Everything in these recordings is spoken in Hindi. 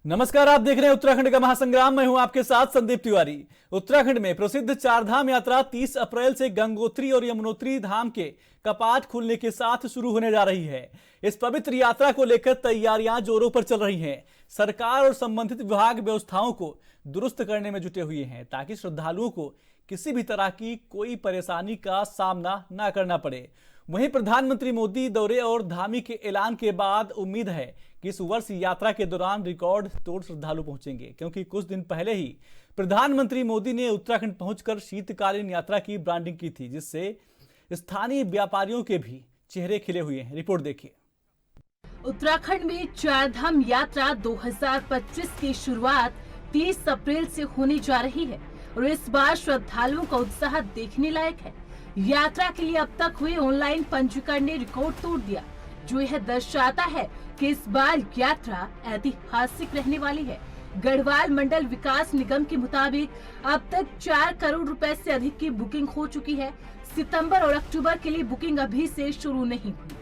नमस्कार, आप देख रहे हैं उत्तराखंड का महासंग्राम। मैं हूं आपके साथ संदीप तिवारी। उत्तराखंड में प्रसिद्ध चारधाम यात्रा 30 अप्रैल से गंगोत्री और यमुनोत्री धाम के कपाट खुलने के साथ शुरू होने जा रही है। इस पवित्र यात्रा को लेकर तैयारियां जोरों पर चल रही हैं। सरकार और संबंधित विभाग व्यवस्थाओं को दुरुस्त करने में जुटे हुए हैं ताकि श्रद्धालुओं को किसी भी तरह की कोई परेशानी का सामना न करना पड़े। वहीं प्रधानमंत्री मोदी दौरे और धामी के ऐलान के बाद उम्मीद है कि इस वर्ष यात्रा के दौरान रिकॉर्ड तोड़ श्रद्धालु पहुंचेंगे, क्योंकि कुछ दिन पहले ही प्रधानमंत्री मोदी ने उत्तराखंड पहुंचकर शीतकालीन यात्रा की ब्रांडिंग की थी, जिससे स्थानीय व्यापारियों के भी चेहरे खिले हुए हैं। रिपोर्ट देखिए। उत्तराखंड में चारधाम यात्रा 2025 की शुरुआत 30 अप्रैल से होने जा रही है और इस बार श्रद्धालुओं का उत्साह देखने लायक है। यात्रा के लिए अब तक हुए ऑनलाइन पंजीकरण ने रिकॉर्ड तोड़ दिया, जो यह दर्शाता है कि इस बार यात्रा ऐतिहासिक रहने वाली है। गढ़वाल मंडल विकास निगम के मुताबिक अब तक 4 करोड़ रुपए से अधिक की बुकिंग हो चुकी है। सितंबर और अक्टूबर के लिए बुकिंग अभी से शुरू नहीं हुई,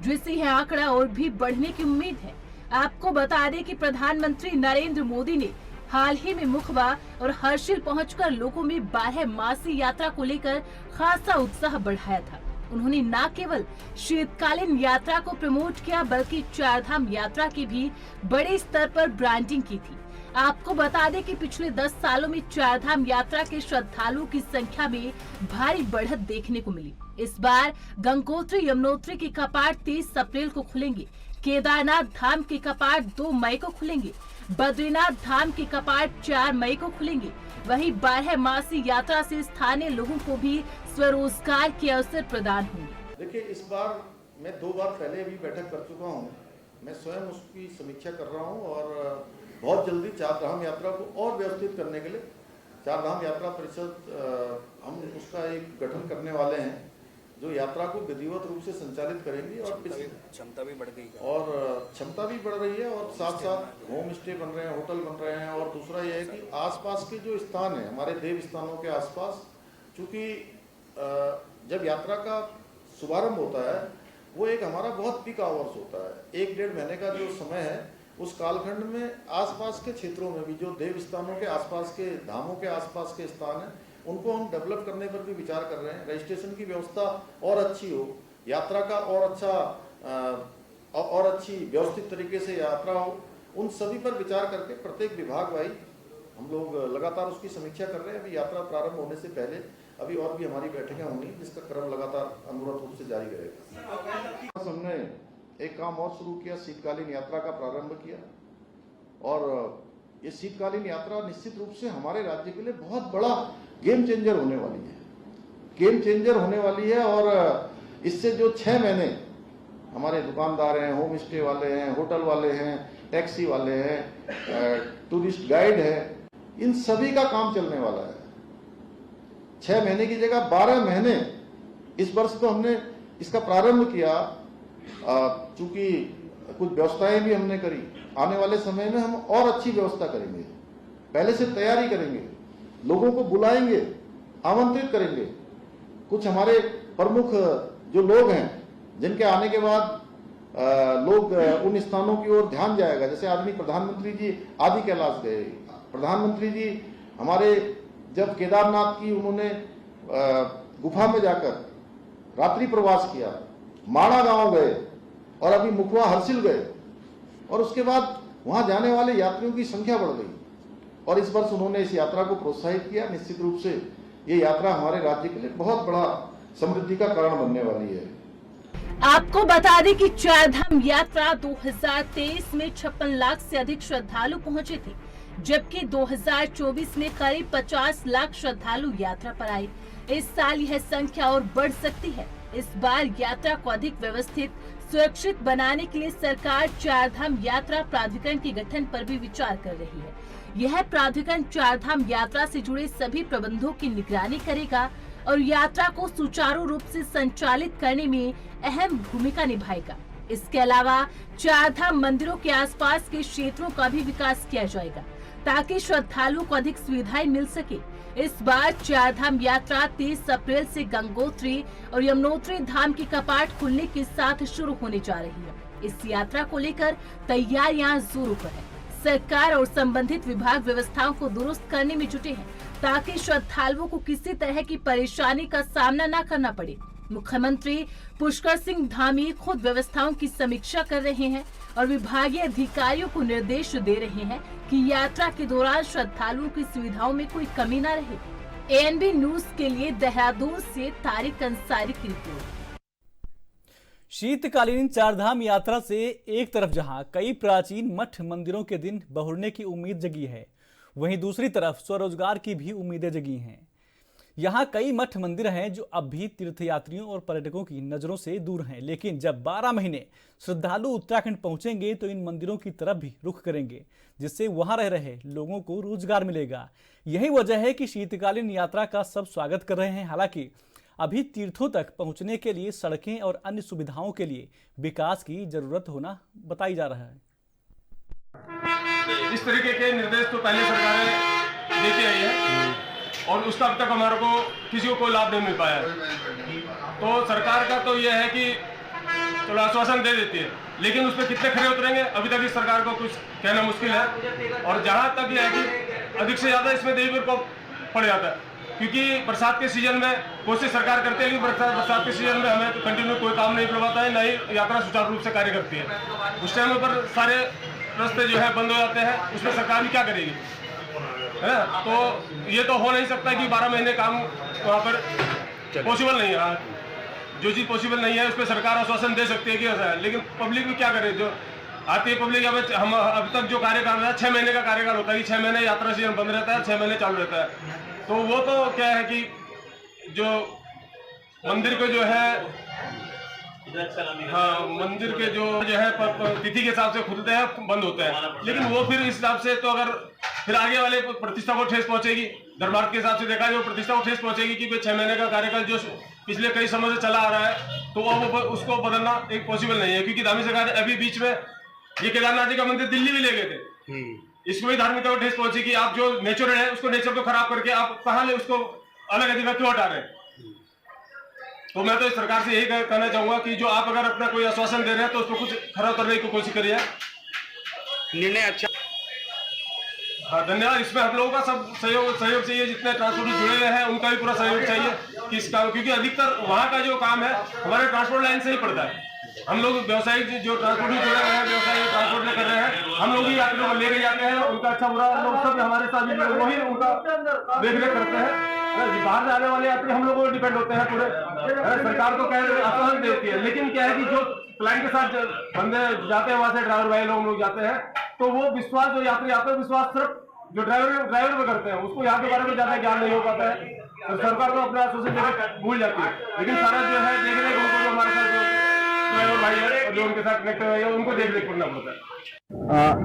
जिससे यह आंकड़ा और भी बढ़ने की उम्मीद है। आपको बता दें कि प्रधानमंत्री नरेंद्र मोदी ने हाल ही में मुखबा और हर्षिल पहुंचकर लोगों में 12 मासी यात्रा को लेकर खासा उत्साह बढ़ाया था। उन्होंने न केवल शीतकालीन यात्रा को प्रमोट किया, बल्कि चारधाम यात्रा की भी बड़े स्तर पर ब्रांडिंग की थी। आपको बता दें कि पिछले 10 सालों में चारधाम यात्रा के श्रद्धालुओं की संख्या में भारी बढ़त देखने को मिली। इस बार गंगोत्री यमुनोत्री के कपाट 30 अप्रैल को खुलेंगे। केदारनाथ धाम के कपाट 2 मई को खुलेंगे। बद्रीनाथ धाम के कपाट 4 मई को खुलेंगे। वहीं 12 मासी यात्रा से स्थानीय लोगों को भी स्वरोजगार के अवसर प्रदान होंगे। देखिए, इस बार मैं 2 बार पहले भी बैठक कर चुका हूँ। मैं स्वयं उसकी समीक्षा कर रहा हूँ और बहुत जल्दी चारधाम यात्रा को और व्यवस्थित करने के लिए चारधाम यात्रा परिषद हम उसका एक गठन करने वाले हैं, जो यात्रा को विधिवत रूप से संचालित करेंगी। और क्षमता भी बढ़ गई है और क्षमता भी बढ़ रही है और साथ साथ होम स्टे बन रहे हैं, होटल बन रहे हैं। और दूसरा यह है कि आसपास के जो स्थान है, हमारे देव स्थानों के आसपास, चूँकि जब यात्रा का शुभारंभ होता है वो एक हमारा बहुत पीक आवर्स होता है। 1-1.5 महीने का जो समय है, उस कालखंड में आसपास के क्षेत्रों में भी जो देव स्थानों के आसपास के धामों के आसपास के स्थान हैं, उनको हम डेवलप करने पर भी विचार कर रहे हैं। रजिस्ट्रेशन की व्यवस्था और अच्छी हो, यात्रा का और अच्छी व्यवस्थित तरीके से यात्रा हो, उन सभी पर विचार करके प्रत्येक विभाग वाइज हम लोग लगातार उसकी समीक्षा कर रहे हैं। अभी यात्रा प्रारंभ होने से पहले अभी और भी हमारी बैठकें होंगी, जिसका क्रम लगातार अनुरूप रूप से जारी रहेगा। हमने एक काम और शुरू किया, शीतकालीन यात्रा का प्रारंभ किया। और ये शीतकालीन यात्रा निश्चित रूप से हमारे राज्य के लिए बहुत बड़ा गेम चेंजर होने वाली है। गेम चेंजर होने वाली है और इससे जो 6 महीने हमारे दुकानदार हैं, होम स्टे वाले हैं, होटल वाले हैं, टैक्सी वाले हैं, टूरिस्ट गाइड है, इन सभी का काम चलने वाला है। 6 महीने की जगह 12 महीने इस वर्ष तो हमने इसका प्रारंभ किया। चूंकि कुछ व्यवस्थाएं भी हमने करी, आने वाले समय में हम और अच्छी व्यवस्था करेंगे, पहले से तैयारी करेंगे, लोगों को बुलाएंगे, आमंत्रित करेंगे। कुछ हमारे प्रमुख जो लोग हैं, जिनके आने के बाद लोग उन स्थानों की ओर ध्यान जाएगा। जैसे आदमी प्रधानमंत्री जी आदि कैलाश गए, प्रधानमंत्री जी हमारे जब केदारनाथ की उन्होंने गुफा में जाकर रात्रि प्रवास किया, माणा गांव गए और अभी मुखवा हर्षिल गए, और उसके बाद वहां जाने वाले यात्रियों की संख्या बढ़ गई और इस वर्ष उन्होंने इस यात्रा को प्रोत्साहित किया। निश्चित रूप से ये यात्रा हमारे राज्य के लिए बहुत बड़ा समृद्धि का कारण बनने वाली है। आपको बता दें कि चारधाम यात्रा 2023 में 56 लाख से अधिक श्रद्धालु पहुंचे थे, जबकि 2024 में करीब 50 लाख श्रद्धालु यात्रा पर आए। इस साल यह संख्या और बढ़ सकती है। इस बार यात्रा को अधिक व्यवस्थित, सुरक्षित बनाने के लिए सरकार चारधाम यात्रा प्राधिकरण के गठन पर भी विचार कर रही है। यह प्राधिकरण चारधाम यात्रा से जुड़े सभी प्रबंधों की निगरानी करेगा और यात्रा को सुचारू रूप से संचालित करने में अहम भूमिका निभाएगा। इसके अलावा चारधाम मंदिरों के आसपास के क्षेत्रों का भी विकास किया जाएगा, ताकि श्रद्धालुओं को अधिक सुविधाएं मिल सके। इस बार चारधाम यात्रा 30 अप्रैल से गंगोत्री और यमुनोत्री धाम के कपाट खुलने के साथ शुरू होने जा रही है। इस यात्रा को लेकर तैयारियां जोरों पर है। सरकार और संबंधित विभाग व्यवस्थाओं को दुरुस्त करने में जुटे हैं ताकि श्रद्धालुओं को किसी तरह की परेशानी का सामना न करना पड़े। मुख्यमंत्री पुष्कर सिंह धामी खुद व्यवस्थाओं की समीक्षा कर रहे हैं और विभागीय अधिकारियों को निर्देश दे रहे हैं कि यात्रा के दौरान श्रद्धालुओं की सुविधाओं में कोई कमी न रहे। ANB न्यूज के लिए देहरादून से तारिक अंसारी की रिपोर्ट। शीतकालीन चारधाम यात्रा से एक तरफ जहां कई प्राचीन मठ मंदिरों के दिन बहुरने की उम्मीद जगी है, वहीं दूसरी तरफ स्वरोजगार की भी उम्मीदें जगी हैं। यहाँ कई मठ मंदिर हैं जो अब भी तीर्थयात्रियों और पर्यटकों की नजरों से दूर हैं, लेकिन जब 12 महीने श्रद्धालु उत्तराखंड पहुंचेंगे तो इन मंदिरों की तरफ भी रुख करेंगे, जिससे वहां रह रहे लोगों को रोजगार मिलेगा। यही वजह है कि शीतकालीन यात्रा का सब स्वागत कर रहे हैं। हालांकि अभी तीर्थों तक पहुंचने के लिए सड़कें और अन्य सुविधाओं के लिए विकास की जरूरत होना बताई जा रहा है। इस तरीके के निर्देश तो पहले सरकारें देती आई है और उसका अब तक हमारे को किसी को कोई लाभ नहीं मिल पाया है। तो सरकार का तो यह है कि चलो आश्वासन दे देती है, लेकिन उस पर कितने खरे उतरेंगे अभी तक इस सरकार को कुछ कहना मुश्किल है। और जहां तक यह है कि अधिक से ज्यादा इसमें देवी को पड़ जाता है, क्योंकि बरसात के सीजन में कोशिश सरकार करती है, लेकिन बरसात के सीजन में हमें तो कंटिन्यू कोई काम नहीं करवाता है, न ही यात्रा सुचारू रूप से कार्य करती है। उस टाइम पर सारे रास्ते जो है बंद हो जाते हैं, उसमें सरकार भी क्या करेगी, है ना। तो ये तो हो नहीं सकता कि 12 महीने काम वहाँ पर पॉसिबल नहीं है। जो चीज़ पॉसिबल नहीं है उस पर सरकार आश्वासन दे सकती है कि ऐसा है, लेकिन पब्लिक भी क्या करे। जो आती है पब्लिक, हम अब तक जो कार्यकाल है 6 महीने का कार्यकाल होता है कि 6 महीने यात्रा सीजन बंद रहता है, 6 महीने चालू रहता है। तो वो तो क्या है कि जो मंदिर के जो है मंदिर के जो है तिथि के हिसाब से खुलते हैं, बंद होते हैं, लेकिन वो फिर इस हिसाब से तो अगर फिर आगे वाले प्रतिष्ठा को ठेस पहुंचेगी। दरबार के हिसाब से देखा जाए प्रतिष्ठा को ठेस पहुंचेगी कि 6 महीने का कार्यकाल जो पिछले कई समय से चला आ रहा है, तो वो उसको बदलना एक पॉसिबल नहीं है। क्योंकि धामी सरकार अभी बीच में ये केदारनाथ जी का मंदिर दिल्ली भी ले गए थे, इसको भी धार्मिकता को ठेस पहुंची कि आप जो नेचर है उसको नेचर को खराब करके आप कहाँ ले उसको अलग जगह क्यों हटा रहे हैं। तो मैं तो इस सरकार से यही कहना चाहूंगा कि जो आप अगर अपना कोई आश्वासन दे रहे हैं तो उसको कुछ खरा करने की कोशिश करिए। निर्णय अच्छा, हाँ धन्यवाद। इसमें हम लोगों का सब सहयोग चाहिए, जितने ट्रांसपोर्ट जुड़े हुए हैं उनका भी पूरा सहयोग चाहिए कि इस काम, क्योंकि अधिकतर वहाँ का जो काम है हमारे ट्रांसपोर्ट लाइन से ही पड़ता है। हम लोग व्यवसायिक जो ट्रांसपोर्ट में जुड़े हुए हैं, व्यवसाय ट्रांसपोर्ट में कर रहे हैं, हम लोग ही यात्रियों को लेके जाते हैं, उनका अच्छा बुरा लोग सब हमारे साथ वही उनका देख रेख करते हैं। बाहर से आने वाले यात्री हम लोगों को डिपेंड होते हैं पूरे। सरकार तो कह आश्वासन देती है, लेकिन क्या है कि जो क्लाइंट के साथ बंदे जाते हैं वहां से ड्राइवर भाई लोग जाते हैं, तो वो विश्वास जो यात्री आता है विश्वास सिर्फ जो ड्राइवर पे करते हैं, उसको यहाँ के बारे में ज्यादा ज्ञान नहीं हो पाता है। तो सरकार तो अपना आश्वासन देकर भूल जाती है, लेकिन सारा जो है देखने को उनको जो हमारे साथ जो ड्राइवर भाई है और जो उनके साथ कनेक्ट हुए हैं उनको देख करना पड़ता है।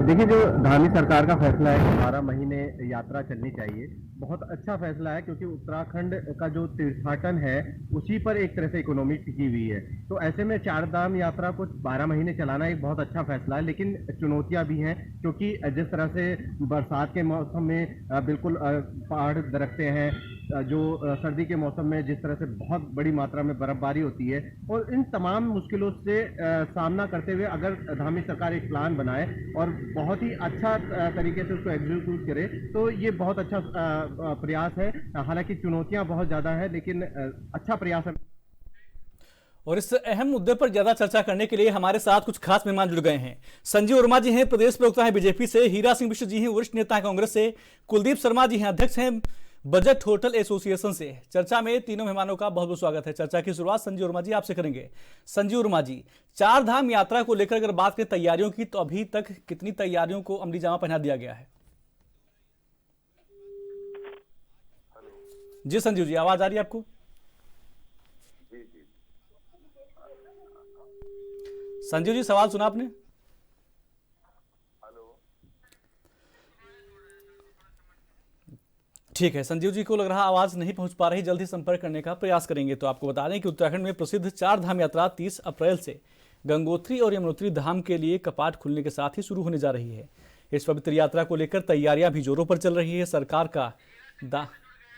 देखिए, जो धामी सरकार का फैसला है कि 12 महीने यात्रा चलनी चाहिए, बहुत अच्छा फैसला है, क्योंकि उत्तराखंड का जो तीर्थाटन है उसी पर एक तरह से इकोनॉमी टिकी हुई है। तो ऐसे में चारधाम यात्रा को 12 महीने चलाना एक बहुत अच्छा फैसला है, लेकिन चुनौतियां भी हैं, क्योंकि जिस तरह से बरसात के मौसम में बिल्कुल पहाड़ दरकते हैं, जो सर्दी के मौसम में जिस तरह से बहुत बड़ी मात्रा में बर्फबारी होती है, और इन तमाम मुश्किलों से सामना करते हुए अगर धामी सरकार एक प्लान बनाए और बहुत ही अच्छा तरीके से उसको एग्जीक्यूट करे, तो ये बहुत अच्छा प्रयास है। हालांकि चुनौतियां बहुत ज्यादा है, लेकिन अच्छा प्रयास है। और इस अहम मुद्दे पर ज्यादा चर्चा करने के लिए हमारे साथ कुछ खास मेहमान जुड़ गए हैं। संजीव वर्मा जी हैं, प्रदेश प्रवक्ता हैं बीजेपी से, हीरा सिंह बिष्ट जी हैं, वरिष्ठ नेता हैं कांग्रेस से, कुलदीप शर्मा जी हैं, अध्यक्ष हैं बजट होटल एसोसिएशन से। चर्चा में तीनों मेहमानों का बहुत बहुत स्वागत है। चर्चा की शुरुआत संजीव वर्मा जी आपसे करेंगे। संजीव वर्मा जी, चार धाम यात्रा को लेकर अगर बात करें तैयारियों की, तो अभी तक कितनी तैयारियों को अमली जामा पहना दिया गया है? जी संजीव जी, आवाज आ रही है आपको? संजीव जी, सवाल सुना आपने? ठीक है, संजीव जी को लग रहा आवाज नहीं पहुंच पा रही, जल्द ही संपर्क करने का प्रयास करेंगे। तो आपको बता दें कि उत्तराखंड में प्रसिद्ध चार धाम यात्रा 30 अप्रैल से गंगोत्री और यमुनोत्री धाम के लिए कपाट खुलने के साथ ही शुरू होने जा रही है। इस पवित्र यात्रा को लेकर तैयारियां भी जोरों पर चल रही है।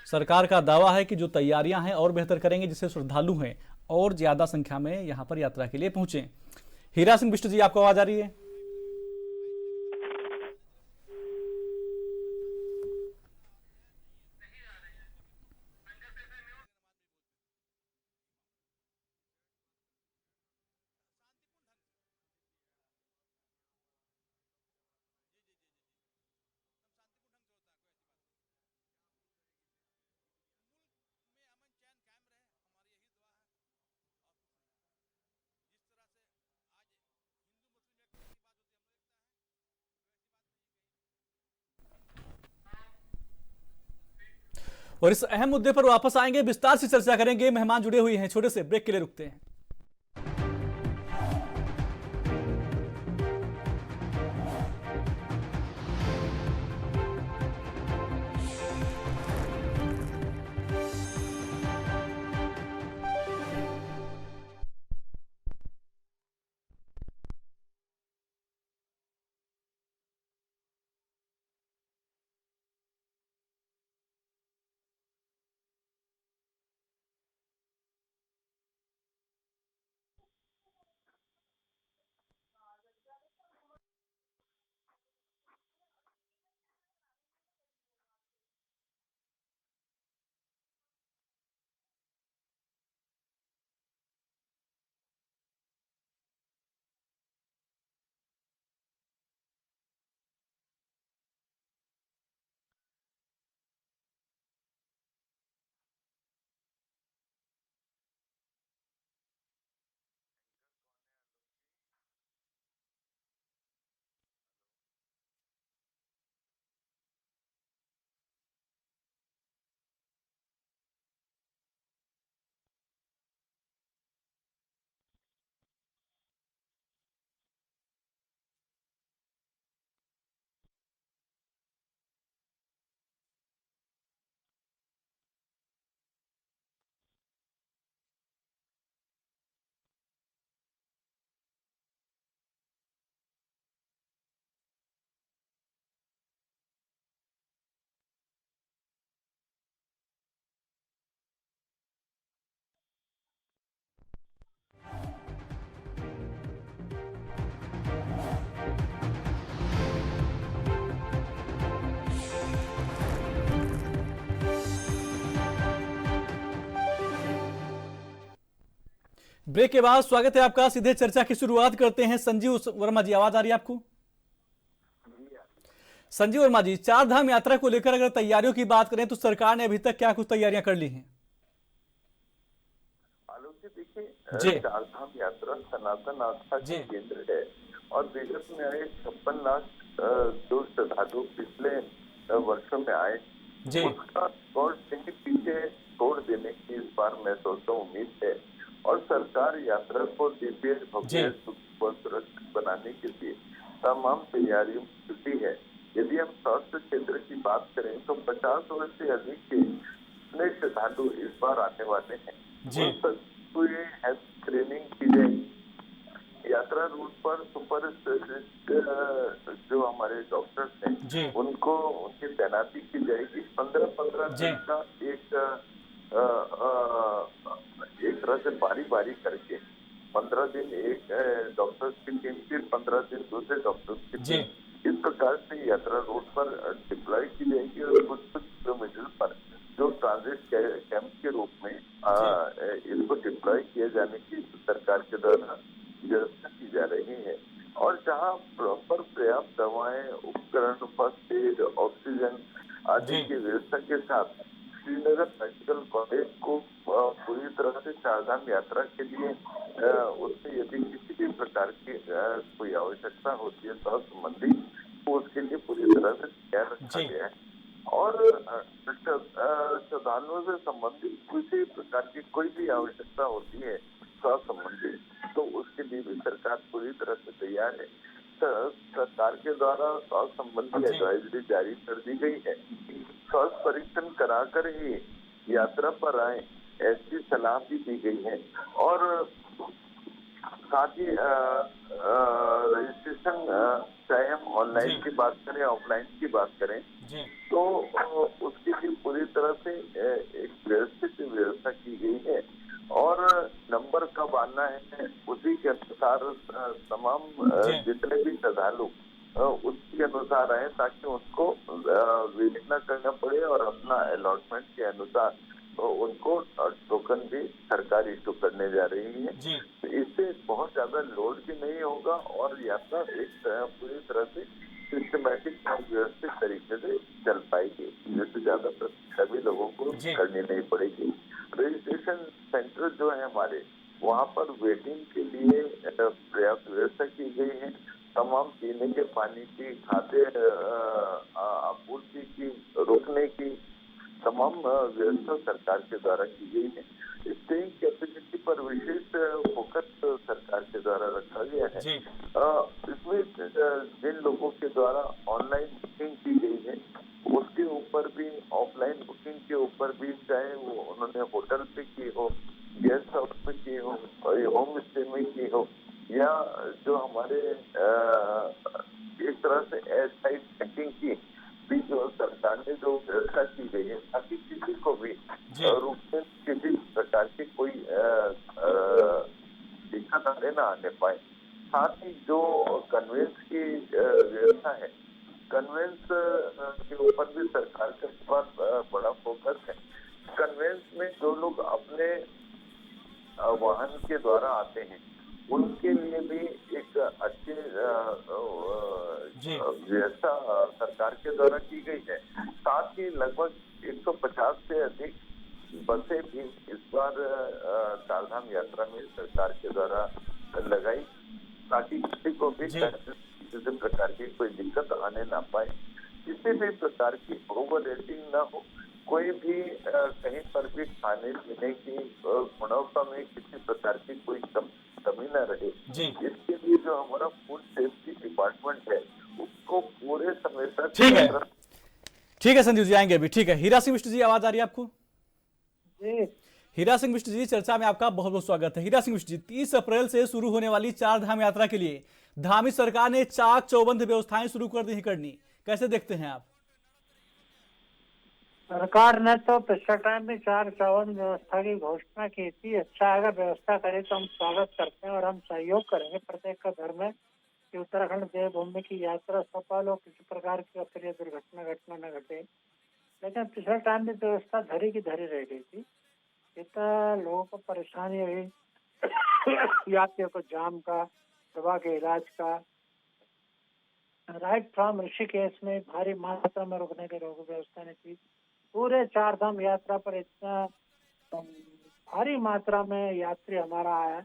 सरकार का दावा है कि जो तैयारियां हैं और बेहतर करेंगे, जिससे श्रद्धालु हैं और ज्यादा संख्या में यहाँ पर यात्रा के लिए पहुंचे। हीरा सिंह बिष्ट जी, आपको आवाज आ रही है? और इस अहम मुद्दे पर वापस आएंगे, विस्तार से चर्चा करेंगे। मेहमान जुड़े हुए हैं, छोटे से ब्रेक के लिए रुकते हैं। ब्रेक के बाद स्वागत है आपका। सीधे चर्चा की शुरुआत करते हैं। संजीव वर्मा जी, आवाज आ रही है आपको? संजीव वर्मा जी, चार धाम यात्रा को लेकर अगर तैयारियों की बात करें तो सरकार ने अभी तक क्या कुछ तैयारियां कर ली हैं? आलोक जी, देखिए, चार धाम यात्रा सनातन आस्था के केंद्र है और देश में आए 56 लाख जो श्रद्धालु पिछले वर्षों में आए, उसका और पीछे छोड़ देने की इस बार मैं सोचता हूँ उम्मीद है। और सरकार यात्रा को दिव्य भव्य सुरक्षित बनाने के लिए तमाम तैयारियों में जुटी है। यदि हम स्वास्थ्य क्षेत्र की बात करें तो 50 वर्ष से अधिक के जितने श्रद्धालु इस बार आने वाले हैं, उन सबको ये हेल्थ स्क्रीनिंग की जाएगी। यात्रा रूट पर सुपर स्पेशलिस्ट जो हमारे डॉक्टर्स हैं, उनको उनकी तैनाती की जाएगी। 15-15 दिन का एक तरह से बारी बारी करके 15 दिन एक डॉक्टर्स की टीम, फिर 15 दिन दूसरे डॉक्टर्स की टीम, इस प्रकार से यात्रा रूट पर डिप्लॉय की जाएगी। और कुछ किलोमीटर पर जो ट्रांजिट कैंप के रूप में इसको डिप्लॉय किए जाने की सरकार के द्वारा व्यवस्था की जा रही है। और जहाँ प्रॉपर पर्याप्त दवाएं, उपकरण, फर्स्ट एड, ऑक्सीजन आदि की व्यवस्था के साथ श्रीनगर मेडिकल कॉलेज को पूरी तरह से चारधाम यात्रा के लिए उसमें यदि किसी भी प्रकार की कोई आवश्यकता होती है स्वास्थ्य संबंधी, तो उसके लिए पूरी तरह से तैयार रखा गया है। और श्रद्धालुओं से संबंधित किसी प्रकार की कोई भी आवश्यकता होती है स्वास्थ्य संबंधी, तो उसके लिए भी सरकार पूरी तरह से तैयार है। सरकार के द्वारा स्वास्थ्य संबंधी एडवाइजरी जारी कर दी गई है। स्वास्थ्य परीक्षण कराकर ही यात्रा पर आए, ऐसी सलाह भी दी गई है। और साथ ही रजिस्ट्रेशन, चाहे हम ऑनलाइन की बात करें, ऑफलाइन की बात करें, तो उसकी भी पूरी तरह से एक व्यवस्थित व्यवस्था की गई है। और नंबर कब आना है उसी के अनुसार तमाम जितने भी श्रद्धालु उसके अनुसार आए, ताकि उनको वेट न करना पड़े और अपना अलॉटमेंट के अनुसार उनको टोकन भी सरकार इशू करने जा रही है। तो इससे बहुत ज्यादा लोड भी नहीं होगा और यात्रा एक पूरी तरह से सिस्टमैटिक और व्यवस्थित तरीके से चल पाएगी, जिससे ज्यादा प्रतीक्षा भी लोगों को करनी नहीं पड़ेगी। रजिस्ट्रेशन सेंटर जो है हमारे, वहाँ पर वेटिंग के लिए पर्याप्त व्यवस्था की गई है। तमाम पीने के पानी की, खाद्य आपूर्ति की, रुकने की तमाम व्यवस्था सरकार के द्वारा की गई है। स्टेइंग कैपेसिटी पर विशेष फोकस सरकार के द्वारा रखा गया है। इसमें जिन लोगों के द्वारा ऑनलाइन बुकिंग की गई है उसके ऊपर भी, ऑफलाइन बुकिंग के ऊपर भी, चाहे वो उन्होंने होटल पे की हो, गेस्ट हाउस पे की हो, होम स्टे में की हो, या जो हमारे एक तरह से एयर साइड चेकिंग की भी जो सरकार ने जो व्यवस्था की गई है, ताकि किसी को भी रुकने किसी प्रकार की कोई दिक्कत आने पाए। साथ ही जो कन्वेंस की व्यवस्था है, कन्वेंस के ऊपर भी सरकार का बहुत बड़ा फोकस है। कन्वेंस में जो लोग अपने वाहन के द्वारा आते हैं उनके लिए भी एक अच्छी व्यवस्था सरकार के द्वारा की गई है। साथ ही लगभग 150 से अधिक बसें भी इस बार चारधाम यात्रा में सरकार के द्वारा लगाई, ताकि किसी को भी किसी प्रकार की कोई दिक्कत आने ना पाए, किसी भी प्रकार की ओवर रेटिंग ना हो, कोई भी कहीं पर भी खाने पीने की गुणवत्ता में किसी प्रकार की कोई कमी न रहे। इसके लिए जो हमारा फूड सेफ्टी डिपार्टमेंट है उसको पूरे समय तक ठीक है संदीप जी, आएंगे अभी। ठीक है, हीरा सिंह मिश्र जी, आवाज आ रही है आपको? हीरा सिंह मिश्र जी, चर्चा में आपका बहुत बहुत स्वागत है। हीरा सिंह मिश्र जी, 30 अप्रैल से शुरू होने वाली चार धाम यात्रा के लिए धामी सरकार ने चाक चौबंद व्यवस्थाएं शुरू कर दी है करनी, कैसे देखते हैं आप? सरकार ने तो पिछले टाइम में 4 चौबंद व्यवस्था की घोषणा की थी। अच्छा, अगर व्यवस्था करे तो हम स्वागत करते हैं और हम सहयोग करेंगे प्रत्येक का घर में कि उत्तराखंड देवभूमि की यात्रा सफल हो, किसी प्रकार की अप्रिय घटना न घटे। लेकिन पिछले टाइम में व्यवस्था धरी की धरी रह गई थी। इतना लोगों को परेशानी हुई यात्रियों को जाम का, दवा के इलाज का। राइट फ्रॉम ऋषिकेश में भारी मात्रा में रुकने की व्यवस्था नहीं थी। पूरे चार धाम यात्रा पर इतना भारी मात्रा में यात्री हमारा आया,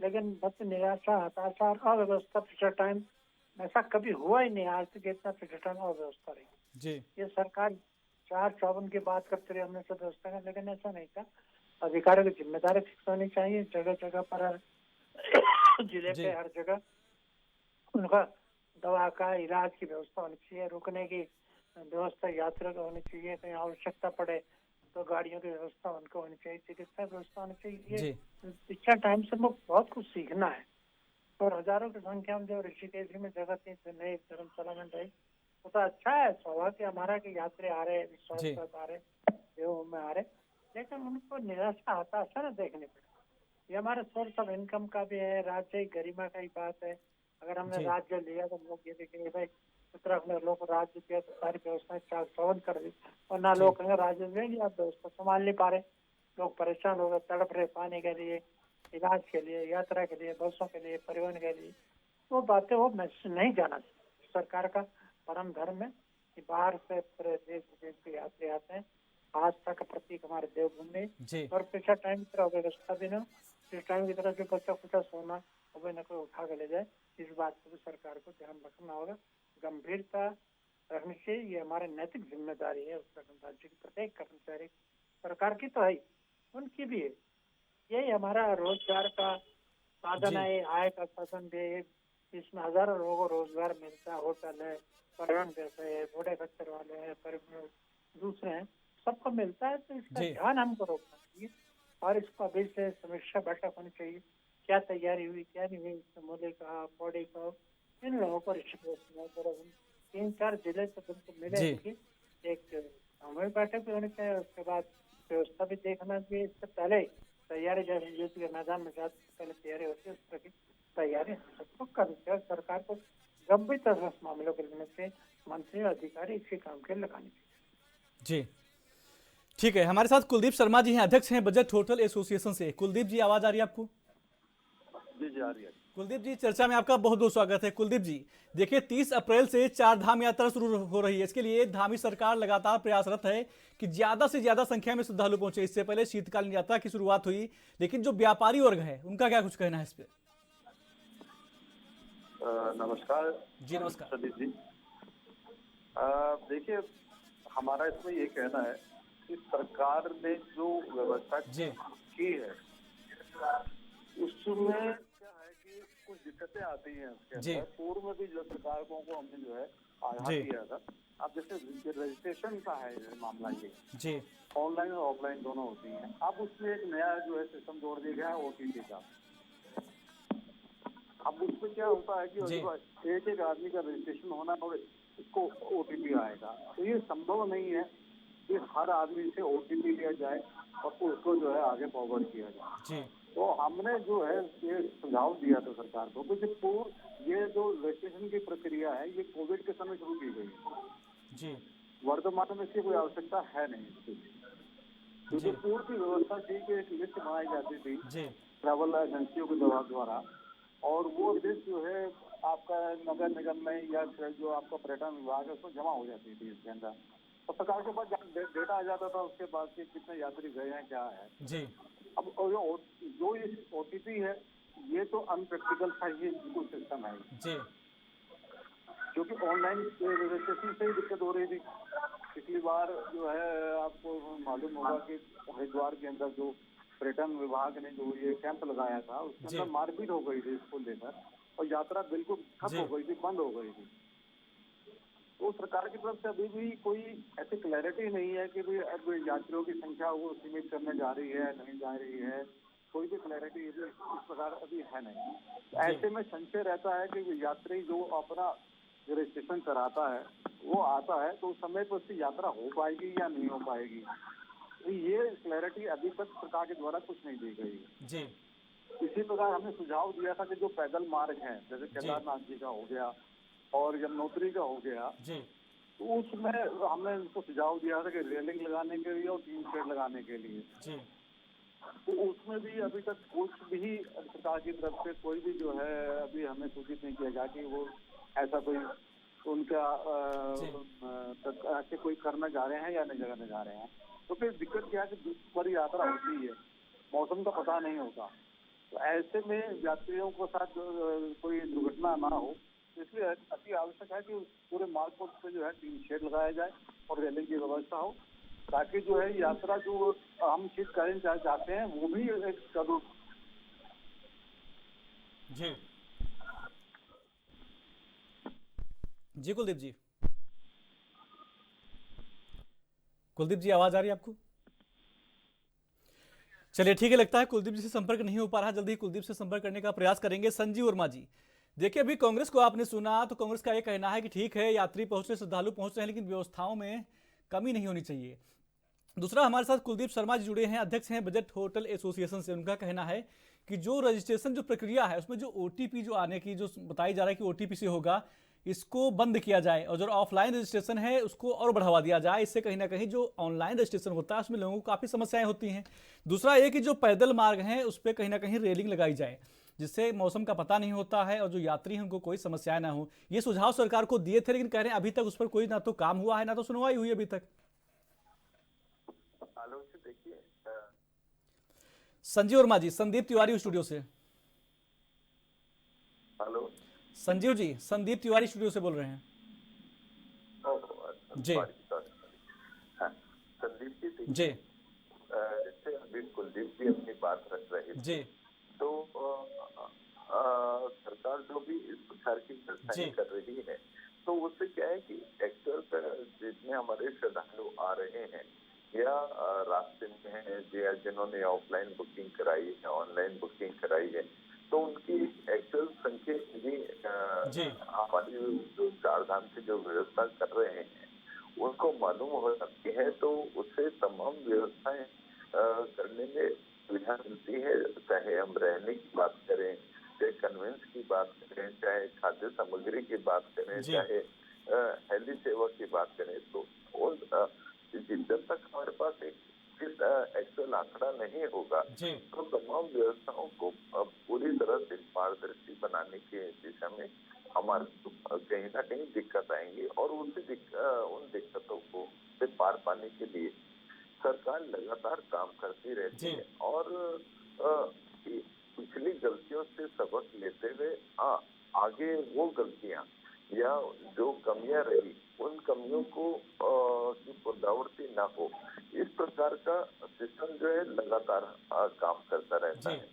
लेकिन बस निराशा, हताशा और अव्यवस्था पिछले टाइम ऐसा कभी हुआ ही नहीं आज तक, इतना पिछले टाइम अव्यवस्था रही। ये सरकार 4 चौबंद की बात करते रहे हमने सब व्यवस्था का, लेकिन ऐसा नहीं था। अधिकारियों की जिम्मेदारी फिक्स होनी चाहिए, जगह जगह पर जिले पे हर जगह उनका दवा का, इलाज की व्यवस्था होनी चाहिए, रुकने की व्यवस्था यात्रा की होनी चाहिए, कहीं आवश्यकता पड़े तो गाड़ियों की व्यवस्था उनको होनी चाहिए, चिकित्सा व्यवस्था होनी चाहिए। पिछले टाइम से बहुत कुछ सीखना है। और हजारों की संख्या में जो ऋषिकेश में जगह थी, नई धर्मशाला में रही, वो तो अच्छा है, सौभाग्य हमारा कि यात्री आ रहे, विश्वास के साथ आ रहे, देवभूमि में आ रहे, लेकिन उनको निराशा, हताशा न देखने पड़े। ये हमारे सोर्स ऑफ इनकम का भी है, राज्य की गरिमा का ही बात है। अगर हमने राज्य लिया तो लोग ये देखेंगे भाई उत्तराखंड लोग राज्य दिया तो सारी व्यवस्थाएं चाक चौबंद कर दी, और ना लोग कहेंगे राज्य ले लिया, आप व्यवस्था संभाल नहीं पा रहे, लोग परेशान हो गए, तड़प रहे पानी के लिए, इलाज के लिए, यात्रा के लिए, बसों के लिए, परिवहन के लिए। वो बातें वो मैसेज नहीं जाना चाहिए। सरकार का परम धर्म है कि बाहर से पूरे देश विदेश के यात्री आते हैं, आस्था का प्रतीक हमारे देवभूमि, और पिछले टाइम की तरह व्यवस्था भी न, इस टाइम की तरह जो बच्चा कुचा सोना वो न कोई उठा के ले जाए, इस बात को भी सरकार को ध्यान रखना होगा, गंभीरता रखनी चाहिए। ये हमारे नैतिक जिम्मेदारी है उत्तराखंड राज्य की प्रत्येक कर्मचारी, सरकार की तो है, उनकी भी है। यही हमारा रोजगार का साधन है, आय का साधन भी है। इसमें हजारों लोगों को रोजगार मिलता है, होटल है, परिवहन व्यवसाय है, घोड़े खच्चर वाले हैं, दूसरे हैं, सबको मिलता है। तो इसका ध्यान हमको रखना चाहिए और इसको अभी से समीक्षा बैठक होनी चाहिए, क्या तैयारी हुई, क्या नहीं हुई, समूले का, पौड़ी का, इन लोगों को ऋषिकेश में 3-4 जिले से तुमको मिले, एक सामूहिक बैठक भी होनी चाहिए। उसके बाद व्यवस्था भी देखना चाहिए। इससे पहले तैयारी, जैसे युद्ध के मैदान में जाने से पहले तैयारी होती है, उस तरह की तैयारी सबको करनी चाहिए। सरकार को गंभीरता से इस मामलों के लेने से मंत्री अधिकारी इसी काम के लगाने चाहिए। जी ठीक है, हमारे साथ कुलदीप शर्मा जी हैं, अध्यक्ष हैं बजट होटल एसोसिएशन से। कुलदीप जी, आवाज आ रही है आपको? जी आ रही है। कुलदीप जी, चर्चा में आपका बहुत बहुत स्वागत है। कुलदीप जी, देखिए 30 अप्रैल से चार धाम यात्रा शुरू हो रही है। इसके लिए धामी सरकार लगातार प्रयासरत है कि ज्यादा से ज्यादा संख्या में श्रद्धालु पहुंचे। इससे पहले शीतकालीन यात्रा की शुरुआत हुई, लेकिन जो व्यापारी वर्ग है उनका क्या कुछ कहना है इस पे? नमस्कार जी। नमस्कार सदीप जी। देखिए, हमारा इसमें ये कहना है कि सरकार ने जो व्यवस्था की है उसमें क्या है कि कुछ दिक्कतें आती हैं उसके अंदर। पूर्व में भी जो सरकारों को हमने जो है आधार दिया था। अब जैसे रजिस्ट्रेशन का है मामला, ये ऑनलाइन और ऑफलाइन दोनों होती हैं। अब उसमें एक नया जो है सिस्टम जोड़ दिया गया है OTP का। अब उसमें क्या होता है कि एक एक आदमी का रजिस्ट्रेशन होना और इसको OTP आएगा, तो ये संभव नहीं है कि हर आदमी से OTP लिया जाए और उसको जो है आगे फॉरवर्ड किया जाए। तो हमने जो है ये सुझाव दिया था सरकार को कि ये जो रजिस्ट्रेशन की प्रक्रिया है ये कोविड के समय शुरू की गई है। वर्तमान में इसकी कोई आवश्यकता है नहीं। क्योंकि पूर्व की व्यवस्था थी कि एक लिस्ट बनाई जाती थी ट्रैवल एजेंसियों के द्वारा, और वो लिस्ट जो है आपका नगर निगम में या जो आपका पर्यटन विभाग है उसमें जमा हो जाती थी इसके अंदर, और सरकार के पास डेटा आ जाता था उसके बाद कि कितने यात्री गए हैं क्या है। अब जो ये OTP है ये तो अनप्रैक्टिकल था, ये बिल्कुल सिस्टम है क्योंकि ऑनलाइन रजिस्ट्रेशन से ही दिक्कत हो रही थी। पिछली बार जो है आपको मालूम होगा कि हरिद्वार के अंदर जो पर्यटन विभाग ने जो ये कैंप लगाया था उसके अंदर मारपीट हो गई थी इसको लेकर, और यात्रा बिल्कुल ठप हो गई थी, बंद हो गई थी। तो सरकार की तरफ से अभी भी कोई ऐसी क्लैरिटी नहीं है कि भाई अब यात्रियों की संख्या वो सीमित करने जा रही है नहीं जा रही है, कोई भी क्लैरिटी इस प्रकार अभी है नहीं। ऐसे में संशय रहता है कि यात्री जो अपना रजिस्ट्रेशन कराता है वो आता है तो उस समय पर उसकी यात्रा हो पाएगी या नहीं हो पाएगी, तो ये क्लैरिटी अभी तक सरकार के द्वारा कुछ नहीं दी गई। इसी प्रकार हमने सुझाव दिया था कि जो पैदल मार्ग हैं जैसे केदारनाथ जी का हो गया और यमुनोत्री का हो गया, तो उसमें हमने उनको सुझाव दिया था कि रेलिंग लगाने के लिए और 3 शेड लगाने के लिए। तो उसमें भी अभी तक कुछ भी सरकार की तरफ से कोई भी जो है अभी हमें सूचित नहीं किया गया कि वो ऐसा कोई उनका ऐसे कोई करना जा रहे हैं या नहीं लगाने जा रहे हैं। तो फिर दिक्कत क्या है कि बड़ी यात्रा होती है, मौसम का पता नहीं होता, तो ऐसे में यात्रियों के साथ कोई दुर्घटना ना हो, इसलिए अति आवश्यक है कि पूरे मार्ग पर जो है 3 शेड लगाया जाए और रेलिंग की व्यवस्था हो, ताकि जो है यात्रा जो हम चीज करना चाहते हैं वो भी एक कदम। जी कुलदीप जी, आवाज आ रही है आपको? चलिए ठीक है, लगता है कुलदीप जी से संपर्क नहीं हो पा रहा, जल्दी ही कुलदीप से संपर्क करने का प्रयास करेंगे। संजीव वर्मा जी, देखिए अभी कांग्रेस को आपने सुना तो कांग्रेस का यह कहना है कि ठीक है यात्री पहुंच रहे, श्रद्धालु पहुंच रहे हैं, लेकिन व्यवस्थाओं में कमी नहीं होनी चाहिए। दूसरा, हमारे साथ कुलदीप शर्मा जी जुड़े हैं, अध्यक्ष हैं बजट होटल एसोसिएशन से। उनका कहना है कि जो रजिस्ट्रेशन जो प्रक्रिया है उसमें जो OTP जो आने की जो बताई जा रहा है कि OTP से होगा, इसको बंद किया जाए और जो ऑफलाइन रजिस्ट्रेशन है उसको और बढ़ावा दिया जाए। इससे कहीं ना कहीं जो ऑनलाइन रजिस्ट्रेशन होता है उसमें लोगों को काफ़ी समस्याएं होती हैं। दूसरा ये कि जो पैदल मार्ग हैं उस पर कहीं ना कहीं रेलिंग लगाई जाए, जिससे मौसम का पता नहीं होता है और जो यात्री हैं उनको कोई समस्याएं ना हो। ये सुझाव सरकार को दिए थे, लेकिन कह रहे हैं अभी तक उस पर कोई ना तो काम हुआ है ना तो सुनवाई हुई अभी तक। देखिए संजीव वर्मा जी, संदीप तिवारी स्टूडियो से। हेलो संजीव जी, संदीप तिवारी स्टूडियो से बोल रहे हैं। जी संदीप जी, जी जैसे अभी कुलदीप जी अपनी बात रख रहे थे, तो सरकार जो भी इस प्रकार की व्यवस्थाएं कर रही है, तो उससे क्या है कि एक्चुअल जितने हमारे श्रद्धालु आ रहे हैं या रास्ते में है या जिन्होंने ऑफलाइन बुकिंग कराई है, ऑनलाइन बुकिंग कराई है, तो उनकी एक्चुअल संख्या भी हमारी जो 4 धाम की जो व्यवस्था कर रहे हैं उनको मालूम हो सकती है, तो उससे तमाम व्यवस्थाएं करने में सुविधा मिलती है। चाहे हम रहने की बात करें, चाहे कन्वेंस की बात करें, चाहे खाद्य सामग्री की बात करें, चाहे हेली सेवा की बात करें, तो जब तक हमारे पास एक एक्चुअल आंकड़ा नहीं होगा तो तमाम व्यवस्थाओं को पूरी तरह से पारदर्शी बनाने के दिशा में हमारे कहीं ना कहीं दिक्कत आएंगी, और उन दिक्कतों को से पार पाने के लिए सरकार लगातार काम करती रहती है और पिछली गलतियों से सबक लेते हुए आगे वो गलतियां या जो कमियां रही उन कमियों को की पुनरावृत्ति ना हो, इस प्रकार का सिस्टम जो है लगातार काम करता रहता है।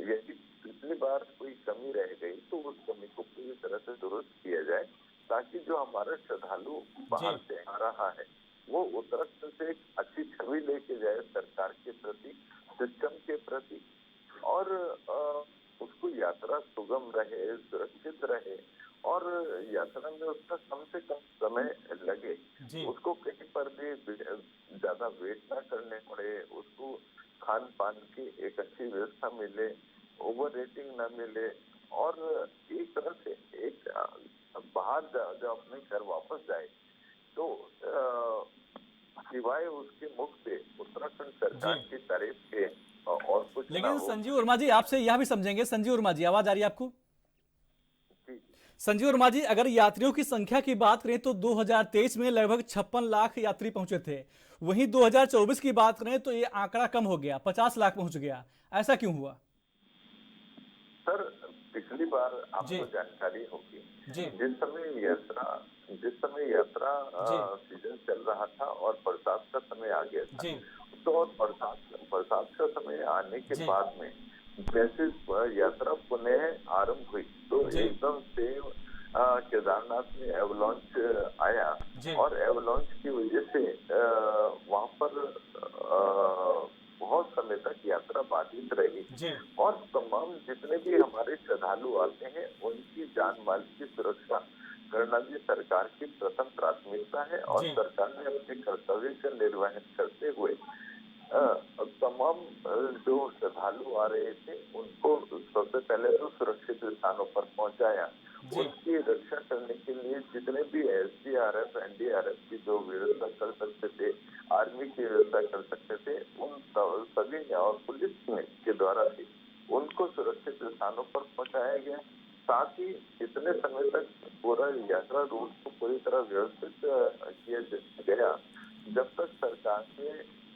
यदि पिछली बार कोई कमी रह गई तो उस कमी को पूरी तरह से दुरुस्त किया जाए, ताकि जो हमारा श्रद्धालु बाहर से आ रहा है वो उत्तराखंड से एक अच्छी छवि लेके जाए सरकार के प्रति, सिस्टम के प्रति, और उसको यात्रा सुगम रहे, सुरक्षित रहे, और यात्रा में उसका कम से कम समय लगे, उसको कहीं पर भी ज्यादा वेट ना करने पड़े, उसको खान पान की एक अच्छी व्यवस्था मिले, ओवर रेटिंग ना मिले, और एक तरह से एक बाहर जब अपने घर वापस जाए तो सिवाय उसके मुख से उत्तराखंड सरकार की तारीफ के और कुछ ना लेकिन हो। संजीव वर्मा जी, आपसे यह भी समझेंगे। संजीव वर्मा जी, आवाज आ रही है आपको? संजीव वर्मा जी, अगर यात्रियों की संख्या की बात करें तो 2023 में लगभग 56 लाख यात्री पहुंचे थे। वहीं 2024 की बात करें तो ये आंकड़ा कम हो गया, 50 लाख पहुंच गया। ऐसा क्यों हुआ? सर, पिछली बार आपको जानकारी होगी, जिस समय यात्रा सीजन चल रहा था और बरसात का समय आ गया था, तो और बरसात का समय आने के बाद में जैसे यात्रा पुनः आरंभ हुई तो एकदम से केदारनाथ में एवलॉन्च आया, और एवलॉन्च की वजह से वहां पर बहुत समय तक यात्रा बाधित रही, और तमाम जितने भी हमारे श्रद्धालु आते हैं उनकी जान माल की सुरक्षा करना भी सरकार की प्रथम प्राथमिकता है, और सरकार ने अपने कर्तव्य का निर्वहन करते हुए तमाम जो श्रद्धालु आ रहे थे उनको सबसे पहले तो सुरक्षित स्थानों पर पहुंचाया। उनकी रक्षा करने के लिए जितने भी SDRF, NDRF की जो व्यवस्था कर सकते थे, आर्मी की व्यवस्था कर सकते थे, उन सभी और पुलिस के द्वारा भी उनको सुरक्षित स्थानों पर पहुंचाया गया। साथ ही इतने समय तक पूरा यात्रा रूट को पूरी तरह व्यवस्थित किया गया जब तक सरकार ने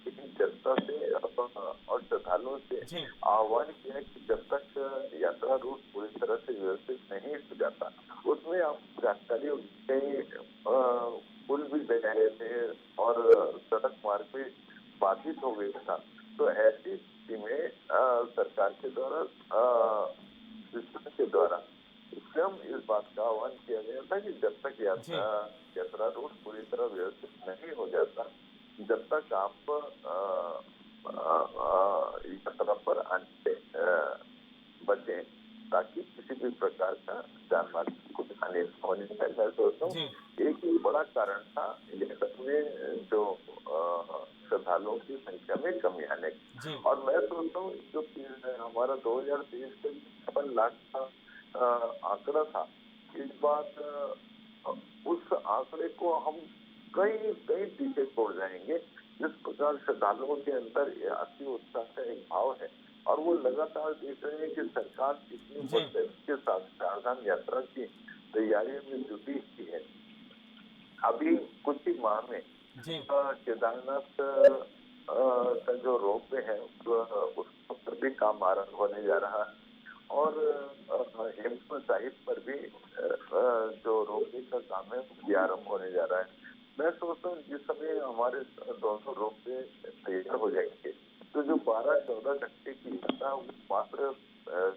जनता से और श्रद्धालुओं से आह्वान किया कि जब तक यात्रा रूट पूरी तरह से व्यवस्थित नहीं हो जाता, उसमें आप जानकारी कई पुल भी बह रहे थे और सड़क मार्ग भी बाधित हो गया था। तो ऐसी स्थिति में सरकार के द्वारा सिस्टम के द्वारा स्वयं इस बात का आह्वान किया गया था कि जब तक यात्रा रूट पूरी तरह व्यवस्थित नहीं हो जाता, जब तक आप यात्रा पर आने बचें, ताकि किसी भी प्रकार का जान माल को हानि न होने पाए। मैं सोचता हूँ एक ही बड़ा कारण था यात्रा में जो श्रद्धालुओं की संख्या में कमी आने की, और मैं सोचता हूँ जो हमारा 2023 के 56 लाख का आंकड़ा था, इस बार उस आंकड़े को हम कई पीछे छोड़ जाएंगे। जिस प्रकार श्रद्धालुओं के अंदर अति उत्साह का एक भाव है, और वो लगातार देख रहे हैं कि सरकार कितनी बड़े के साथ चारधाम यात्रा की तैयारियों में जुटी हुई है। अभी कुछ ही माह में केदारनाथ का जो रोपवे है उस पर भी काम आरंभ होने जा रहा है, और हेमकुंड साहिब पर भी जो रोपवे का काम है वो भी आरंभ होने जा रहा है। मैं सोचता हूँ जिस समय हमारे दोनों रोपवे तैयार हो जाएंगे तो जो 12-14 घंटे की यात्रा वो मात्र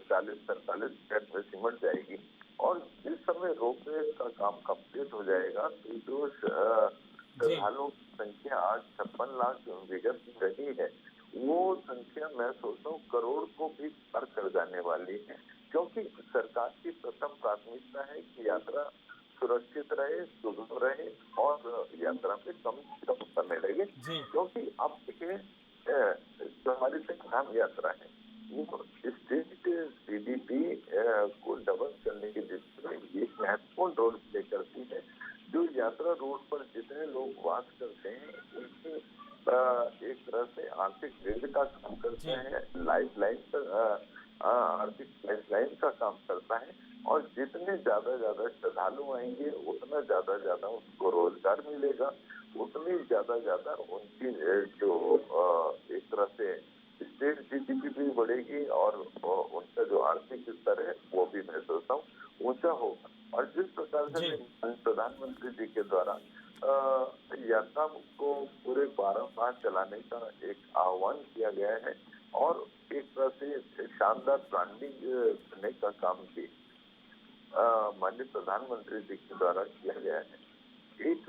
40-45 मिनट में सिमट जाएगी, और जिस समय रोपवे का काम कंप्लीट हो जाएगा तो जो श्रद्धालुओं की संख्या आज 56 लाख विगत रही है, वो संख्या मैं सोचता हूँ करोड़ को भी पार कर जाने वाली है, क्योंकि सरकार की प्रथम प्राथमिकता है कि यात्रा सुरक्षित रहे, सुगम रहे, और यात्रा में कम समय लगे। क्योंकि आप देखिए जो हमारी चारधाम यात्रा है वो स्टेट GDP को डबल करने की दिशा में ये महत्वपूर्ण रोल प्ले करती है। जो यात्रा रूट पर जितने लोग वास करते हैं उनकी एक तरह से आर्थिक वृद्धि का काम करते हैं, आर्थिक लाइफलाइन का काम करता है, और जितने ज्यादा श्रद्धालु आएंगे उतना ज्यादा उनको रोजगार मिलेगा, उतनी ज्यादा उनकी जो एक तरह से स्टेट GDP भी बढ़ेगी, और उनका जो आर्थिक स्तर है वो भी मैं सोचता हूँ ऊंचा होगा। और जिस प्रकार से प्रधानमंत्री जी के द्वारा यात्रा को पूरे 12 माह चलाने का एक आह्वान किया गया है और एक तरह से शानदार ब्रांडिंग करने का काम भी माननीय प्रधानमंत्री जी के द्वारा किया गया है। एक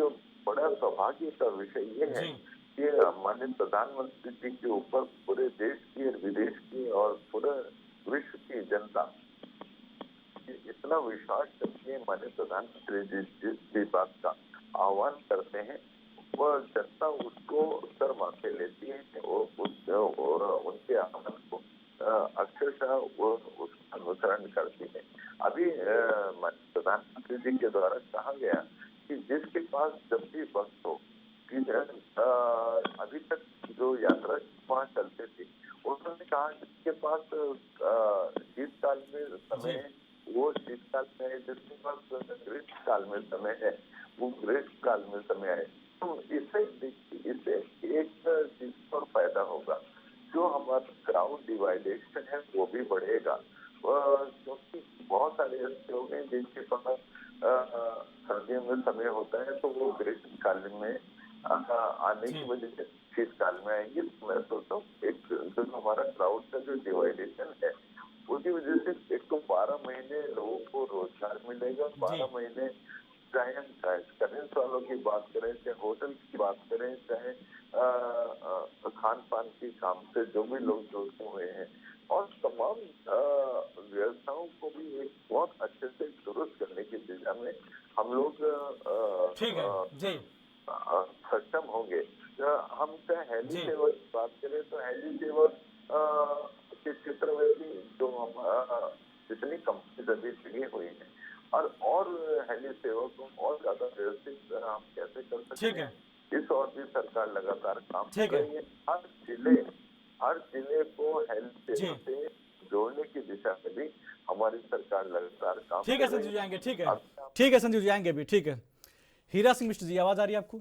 बड़ा सौभाग्य का विषय ये है कि माननीय प्रधानमंत्री जी के ऊपर पूरे देश की और विदेश की और पूरे विश्व की जनता इतना विश्वास करती है। माननीय प्रधानमंत्री जी जिस बात का आह्वान करते हैं वह जनता उसको सर माथे लेती है और उनके आह्वान को अक्षरशः वो उसका अनुसरण करती है। अभी प्रधानमंत्री जी के द्वारा कहा गया कि जिसके पास जब भी वक्त हो, अभी तक जो यात्रा वहाँ चलते थे उन्होंने कहा जिसके पास शीतकाल में समय है वो शीतकाल में है, जिसके पास ग्रीष्म काल में समय है वो ग्रीष्म काल में समय है। तो इससे एक चीज पर फायदा होगा, जो हमारा क्राउड डिवाइडेशन है वो भी बढ़ेगा, क्योंकि बहुत सारे ऐसे लोग हैं जिनके पास सर्दियों में समय होता है तो वो ग्रीष्म काल में आने की वजह से शीतकाल में आएंगे। तो मैं सोचता हूँ एक जो हमारा क्राउड का जो डिवाइडेशन है उसकी वजह से एक तो 12 महीने लोगों को रोजगार मिलेगा। 12 महीने चाहे हम करेंस वालों की बात करें, चाहे होटल की बात करें, चाहे खान पान के काम से जो भी लोग जुड़े हुए हैं और तमाम व्यवस्थाओं को भी एक बहुत अच्छे से दुरुस्त करने की दिशा में हम लोग सक्षम होंगे। हम चाहे हेली सेवा की बात करें तो हेली सेवा के क्षेत्र में भी जो हम जितनी कंपनी अभी लगी हुई है और हेली सेवा को और ज्यादा व्यवस्थित हम कैसे कर सकते हैं, इस और भी सरकार लगातार काम कर रही है। हर जिले को हेली सेवा से जोड़ने की दिशा में भी हमारी सरकार लगातार काम ठीक है संजीव जी आएंगे, ठीक है संजीव जी आएंगे भी, ठीक है। हीरा सिंह मिश्र जी आवाज आ रही है आपको?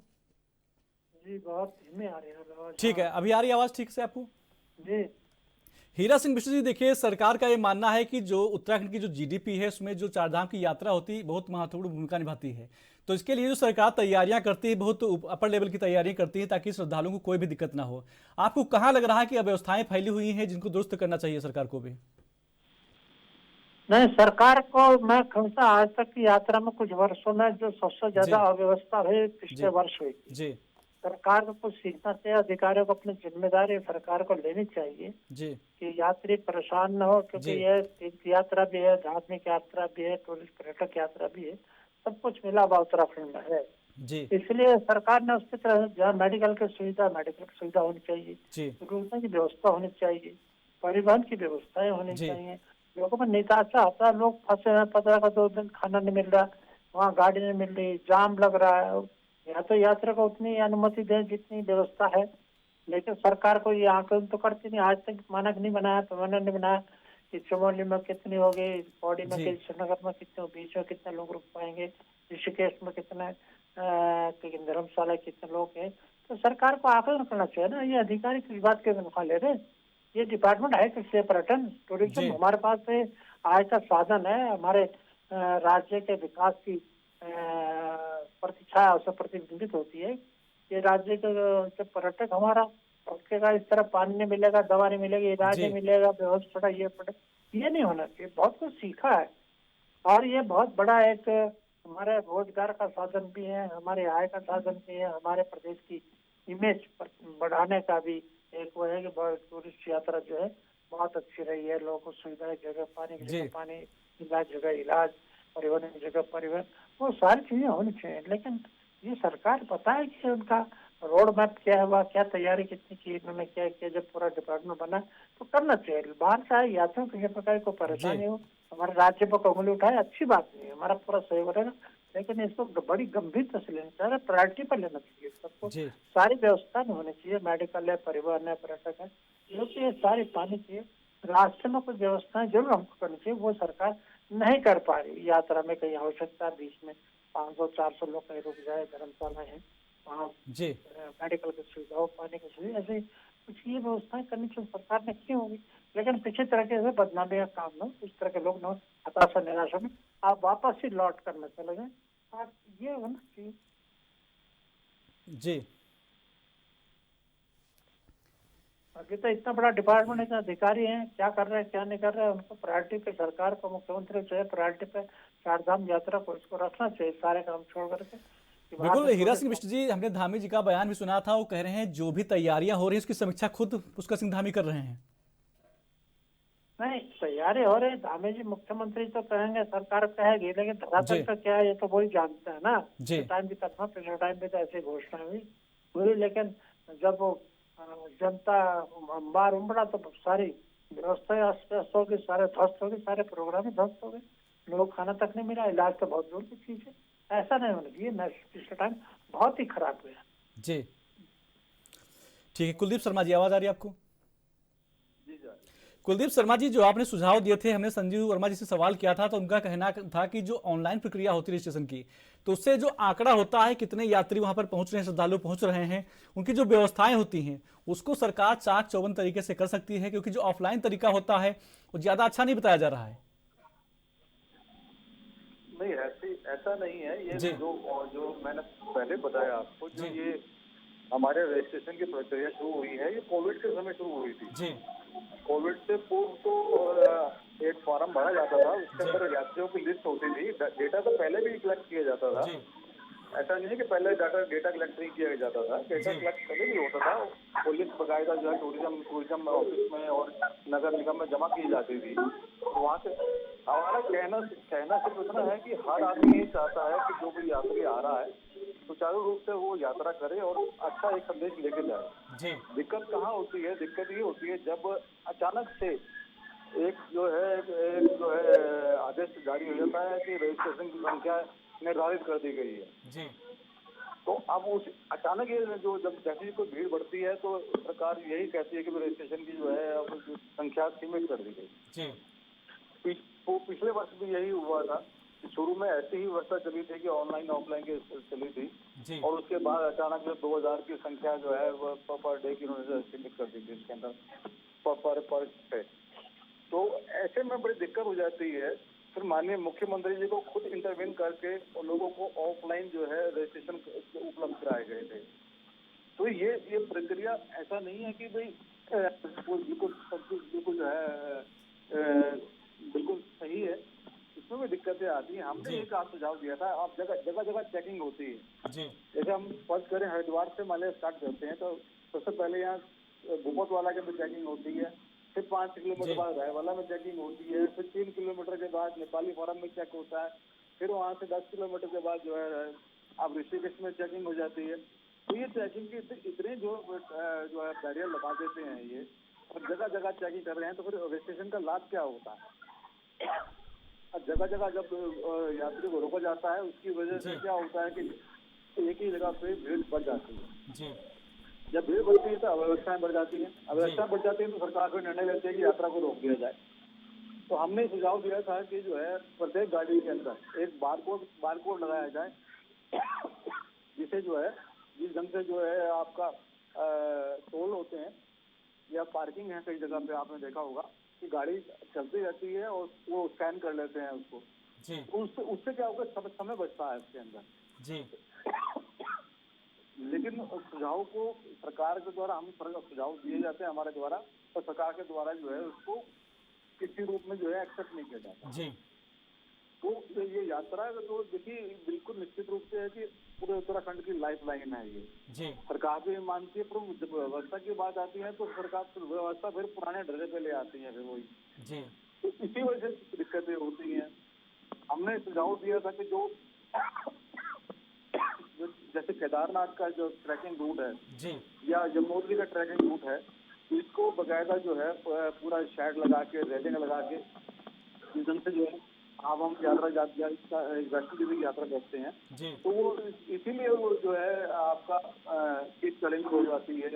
जी बहुत धीमे आ रही है आवाज। ठीक है, अभी आ रही है आवाज ठीक से आपको? जी हीरा सिंह मिश्र जी, देखिए सरकार का ये मानना है कि जो उत्तराखंड की जो जीडीपी है उसमें जो चारधाम की यात्रा होती है बहुत महत्वपूर्ण भूमिका निभाती है। तो इसके लिए जो सरकार तैयारियां करती है बहुत अपर लेवल की तैयारियां करती है ताकि श्रद्धालुओं को कोई भी दिक्कत ना हो। आपको कहाँ लग रहा है कि अव्यवस्थाएं फैली हुई हैं जिनको दुरुस्त करना चाहिए सरकार को भी? नहीं, सरकार को मैं कहता आज तक की यात्रा में कुछ वर्षों में जो सबसे ज्यादा अव्यवस्था हुई पिछले वर्ष हुई जी। सरकार को कुछ सीखना चाहिए, अधिकारियों को अपनी जिम्मेदारी सरकार को लेनी चाहिए जी कि यात्री परेशान न हो, क्योंकि ये तीर्थ यात्रा भी है, धार्मिक यात्रा भी है, टूरिस्ट पर्यटक यात्रा भी है, सब कुछ मिला हुआ उत्तराखंड में है जी। इसलिए सरकार ने उसकी तरह जहाँ मेडिकल की सुविधा होनी चाहिए, रुकने की व्यवस्था होनी चाहिए, परिवहन की व्यवस्थाएं होनी चाहिए। लोगों में निराशा आता है, लोग फंसे हैं, पता का 2 दिन खाना नहीं मिल रहा, वहाँ गाड़ी नहीं मिल रही, जाम लग रहा है। या तो यात्रा को उतनी अनुमति दें जितनी व्यवस्था है, लेकिन सरकार को ये आकलन तो करती नहीं। आज तक मानक नहीं बनाया, पैमाना नहीं बनाया कि चमोली में कितनी होगी, पौड़ी में कितनी, श्रीनगर में कितने, बीच में कितने लोग रुक पाएंगे, ऋषिकेश में कितने, धर्मशाला कितने लोग हैं। तो सरकार को आकलन करना चाहिए ना। ये अधिकारी किस बात के तनख्वाह ले रहे? ये डिपार्टमेंट है किससे? पर्यटन टूरिज्म हमारे पास से आय का साधन है, हमारे राज्य के विकास की प्रतिच्छाया उससे प्रतिबिंबित होती है। ये राज्य के पर्यटक हमारा का इस तरह पानी नहीं मिलेगा, दवा नहीं मिलेगी, इलाज नहीं मिलेगा, बेहोश पड़ा, ये नहीं होना चाहिए। बहुत कुछ सीखा है और ये बहुत बड़ा एक हमारे रोजगार का साधन भी है, हमारे आय का साधन भी है, हमारे प्रदेश की इमेज बढ़ाने का भी एक वो है कि टूरिस्ट यात्रा जो है बहुत अच्छी रही है। लोगों को सुविधाएं, जगह पानी की जगह पानी, इलाज जगह इलाज, परिवहन की जगह परिवहन, वो सारी चीजें होनी चाहिए। लेकिन ये सरकार पता है कि उनका रोड मैप क्या हुआ, क्या तैयारी कितनी की इन्होंने, क्या किया, जब पूरा डिपार्टमेंट बना तो करना चाहिए। बाहर से आए यात्रियों किसी प्रकार को परेशानी हो, हमारे राज्य पर उंगली उठाए, अच्छी बात नहीं है, हमारा पूरा सहयोग रहेगा, लेकिन इसको बड़ी गंभीरता से लेना चाहिए, प्रायोरिटी पर लेना चाहिए। सबको सारी व्यवस्था में होनी चाहिए, मेडिकल है, परिवहन है, पर्यटक है, क्योंकि ये सारी पानी चाहिए। रास्ते में कुछ व्यवस्थाएं जरूर हमको करनी चाहिए, वो सरकार नहीं कर पा रही। यात्रा में कहीं आवश्यकता, बीच में 500-400 लोग कहीं रुक जाए, धर्मशाला है, वहाँ मेडिकल की सुविधा हो, पानी की सुविधा, ऐसे कुछ ये व्यवस्थाएं करनी चाहिए, सरकार ने की होगी। लेकिन पीछे तरह के बदनामी का काम न, इस तरह के लोग न हताशा निराशा में आप वापस ही लौट करना चले गए। आप ये होना चाहिए। जी, अभी तो इतना बड़ा डिपार्टमेंट, इतने अधिकारी हैं, क्या कर रहे हैं क्या नहीं कर रहे हैं, उनको प्रायोरिटी पे, सरकार को, मुख्यमंत्री जो है प्रायोरिटी पे चार धाम यात्रा को इसको रखना चाहिए, सारे काम छोड़ करके। कि बाहर बिल्कुल। से हीरा छोटे- सिंह बिष्ट जी, हमने धामी जी का बयान भी सुना था, वो कह रहे हैं जो भी तैयारियां हो रही हैं उसकी समीक्षा खुद पुष्कर सिंह धामी कर रहे हैं। नहीं, तैयारी हो रही, धामी जी मुख्यमंत्री तो कहेंगे, सरकार कहेगी, लेकिन जी। धरातल पे क्या है ये तो वही जानते हैं ना। जी। टाइम की तरफ पिछले टाइम पे तो ऐसी घोषणा हुई, लेकिन जब वो जनता अंबार उमड़ा तो सारी व्यवस्था अस्त व्यस्त होगी, सारे ध्वस्त होगी, सारे प्रोग्राम ही ध्वस्त हो गए, लोगों को खाना तक नहीं मिला। इलाज तो बहुत दूर की चीज है, ऐसा नहीं होना चाहिए। पिछले टाइम बहुत ही खराब हुआ। जी, ठीक है। कुलदीप शर्मा जी, आवाज आ रही है आपको? कुलदीप शर्मा जी, जो आपने सुझाव दिए थे, हमने संजीव वर्मा जी से सवाल किया था, तो उनका कहना था कि जो ऑनलाइन प्रक्रिया होती है रजिस्ट्रेशन की, तो उससे जो आंकड़ा होता है कितने यात्री वहां पर पहुंच रहे हैं, श्रद्धालु पहुंच रहे हैं, उनकी जो व्यवस्थाएं होती हैं उसको सरकार चाक चौबंद तरीके से कर सकती है, क्योंकि जो ऑफलाइन तरीका होता है वो ज्यादा अच्छा नहीं बताया जा रहा है। नहीं, ऐसा नहीं है। ये जी। जो मैंने पहले बताया आपको, जो जी। ये हमारे रजिस्ट्रेशन की प्रक्रिया शुरू हुई है, ये कोविड के समय शुरू हुई थी। जी। कोविड से पूर्व तो एक फॉर्म भरा जाता था, उसके अंदर यात्रियों की लिस्ट होती थी। डेटा तो पहले भी कलेक्ट किया जाता था। जी। ऐसा नहीं है कि पहले डेटा कलेक्ट नहीं किया जाता था, डेटा कलेक्ट पहले भी होता था। पुलिस बकायदा जो है टूरिज्म ऑफिस में और नगर निगम में जमा की जाती थी। तो वहाँ से हमारा कहना सिर्फ इतना है कि हर आदमी ये चाहता है कि जो भी यात्री आ रहा है सुचारू रूप से वो यात्रा करे और अच्छा एक संदेश लेके जाए। जी। दिक्कत कहाँ होती है? दिक्कत ये होती है जब अचानक से एक जो है आदेश जारी हो जाता है कि रजिस्ट्रेशन की संख्या निर्धारित कर दी गई है। जी। तो अब उस अचानक ये जो जब जैसे कोई भीड़ बढ़ती है तो सरकार यही कहती है कि रजिस्ट्रेशन की जो है अब संख्या सीमित कर दी गई। जी। पिछले वर्ष भी यही हुआ था। शुरू में ऐसी ही व्यवस्था चली थी कि ऑनलाइन ऑफलाइन की चली थी। जी। और उसके बाद अचानक जो 2000 की संख्या जो है वो पर डे की उन्होंने सीमित कर दी थी इसके अंदर पर डे। तो ऐसे में बड़ी दिक्कत हो जाती है। फिर माननीय मुख्यमंत्री जी को खुद इंटरवीन करके और लोगों को ऑफलाइन जो है रजिस्ट्रेशन उपलब्ध कराए गए थे। तो ये प्रक्रिया ऐसा नहीं है कि भाई बिल्कुल जो है बिल्कुल सही है, इसमें भी दिक्कतें आती हैं। हमने एक सुझाव दिया था, आप जगह चेकिंग होती है। जी। जैसे हम फर्ज करें हरिद्वार से मान स्टार्ट करते हैं तो सबसे पहले यहाँ भूपत वाला के भी चेकिंग होती है, फिर 5 किलोमीटर बाद रायवाला में चेकिंग होती है, फिर 3 किलोमीटर के बाद नेपाली फॉरम में चेक होता है, फिर वहाँ से 10 किलोमीटर के बाद जो है आप ऋषिकेश में चेकिंग हो जाती है। तो ये चेकिंग के इतने जो है बैरियर लगा देते हैं ये, और जगह चेकिंग कर रहे हैं, तो फिर रजिस्ट्रेशन का लाभ क्या होता है? जगह जब यात्री को रोका जाता है उसकी वजह से क्या होता है कि एक ही जगह पे भीड़ बढ़ जाती है। जी। जब भीड़ बढ़ती है तो अव्यवस्थाएं बढ़ जाती हैं, अव्यवस्थाएं बढ़ जाती है तो सरकार को निर्णय लेती है कि यात्रा को रोक दिया जाए। तो हमने सुझाव दिया था कि जो है प्रत्येक गाड़ी के अंदर एक बारकोड लगाया जाए, जिसे जो है जिस ढंग से जो है आपका टोल होते हैं या पार्किंग है कई जगह पे आपने देखा होगा कि गाड़ी चलती रहती है और वो स्कैन कर लेते हैं उसको। जी। उससे क्या होगा, समय बचता है उसके अंदर। जी। लेकिन सुझाव को सरकार के द्वारा हम सुझाव दिए जाते हैं हमारे द्वारा, तो सरकार के द्वारा जो है उसको किसी रूप में जो है एक्सेप्ट नहीं किया जाता। जी। तो ये यात्रा तो देखिए बिल्कुल निश्चित रूप से है कि पूरे उत्तराखंड की लाइफ लाइन है ये। जी। सरकार भी मानती है, पर जब व्यवस्था की बात आती है तो सरकार व्यवस्था फिर पुराने ढर्रे पे ले आती है फिर वही। जी। तो इसी वजह से दिक्कतें होती हैं। हमने सुझाव दिया था कि जो जैसे केदारनाथ का जो ट्रैकिंग रूट है जी, या यमुनोत्री का ट्रैकिंग रूट है, इसको बकायदा जो है पूरा शेड लगा के रेलिंग लगा के जिस ढंग से जो है अब हम वैष्णो देवी की यात्रा करते हैं जी। तो वो इसीलिए वो जो है आपका शीतकालीन हो जाती है,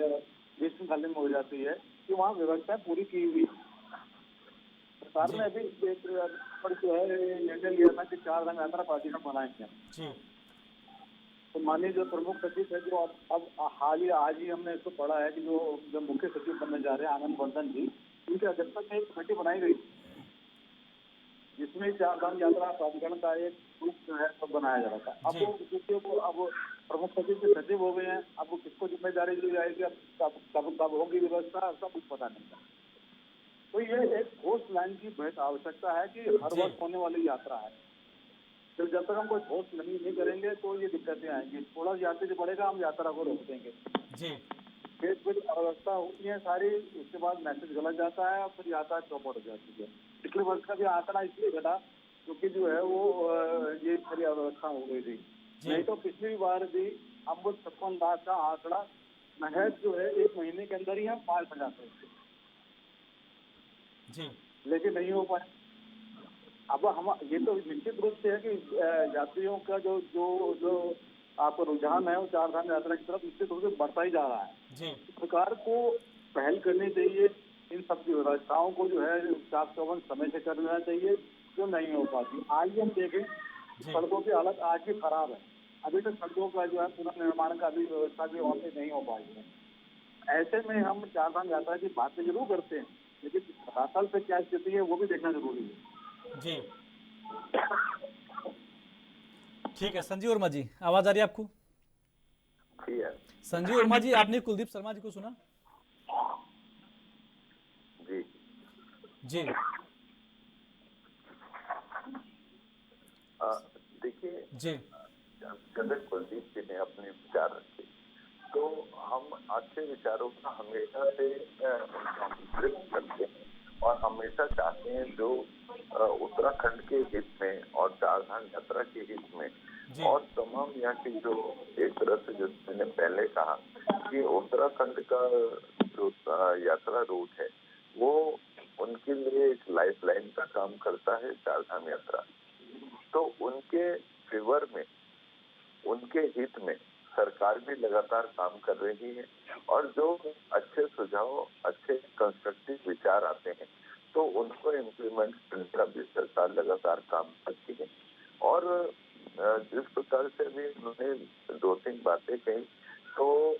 ग्रीष्मकालीन हो जाती है कि वहाँ व्यवस्था पूरी की हुई। सरकार ने अभी जो है निर्णय लिया था कि 4 धाम यात्रा प्राधिकरण बनाएंगे जी। तो माननीय जो प्रमुख सचिव है जो अब हाल ही आज ही हमने इसको पढ़ा है कि जो मुख्य सचिव बनने जा रहे हैं आनंद वर्धन जी, उनकी अध्यक्षता में एक कमेटी बनाई गई जिसमें चार धाम यात्रा प्राधिकरण का एक ग्रुप जो है सब बनाया जा रहा था। अब वो क्योंकि वो अब प्रमुख सचिव से सचिव हो गए हैं, अब वो किसको जिम्मेदारी दी जाएगी, अब कब होगी व्यवस्था, सब कुछ पता नहीं था। तो ये एक ठोस लाइन की बहुत आवश्यकता है कि हर वर्ष होने वाली यात्रा है, तो जब तक हम कोई ठोस नहीं करेंगे तो ये दिक्कतें आएंगी। थोड़ा यात्री बढ़ेगा, हम यात्रा को रोक देंगे। फिर कुछ अव्यवस्था होती है सारी, उसके बाद मैसेज गलत जाता है और फिर यात्रा चौपट हो जाती है। पिछले वर्ष का भी आंकड़ा इसलिए घटा क्योंकि जो है वो ये सारी अव्यवस्था हो गई थी। नहीं तो पिछली बार भी हम वो 56 लाख का आंकड़ा महज जो है 1 महीने के अंदर ही हम पार कर जाते थे, लेकिन नहीं हो पाए। अब हम ये तो निश्चित रूप से है कि यात्रियों का जो आपका रुझान है वो चार धाम यात्रा की तरफ निश्चित रूप से बढ़ता ही जा रहा है। सरकार को पहल करनी चाहिए, इन सब की व्यवस्थाओं को जो है चाक चौबंद समय से कर लेना चाहिए, जो नहीं हो पाती। आज हम देखें सड़कों की हालत आज भी खराब है, अभी तक सड़कों का जो है पुनर्निर्माण का भी व्यवस्था भी वहाँ पे नहीं हो पाई है। ऐसे में हम चार धाम यात्रा की बातें जरूर करते हैं, लेकिन धरातल पे क्या स्थिति है वो भी देखना जरूरी है। जी ठीक है। संजीव वर्मा जी, आवाज आ रही है आपको? संजीव वर्मा जी, आपने कुलदीप शर्मा जी को सुना? जी जी देखिए जी, जब कुलदीप जी ने अपने विचार रखे तो हम अच्छे विचारों का हमेशा से करते हैं और हमेशा चाहते हैं जो उत्तराखंड के हित में और चार धाम यात्रा के हित में और तमाम यहाँ की जो एक तरह से जो मैंने पहले कहा कि उत्तराखंड का जो यात्रा रूट है वो उनके लिए एक लाइफलाइन का काम करता है चार धाम यात्रा। तो उनके फेवर में, उनके हित में सरकार भी लगातार काम कर रही है और जो अच्छे सुझाव, अच्छे कंस्ट्रक्टिव विचार आते हैं तो उनको इम्प्लीमेंट करने का भी सरकार लगातार काम करती है। और जिस प्रकार से भी उन्होंने 2-3 बातें कही, तो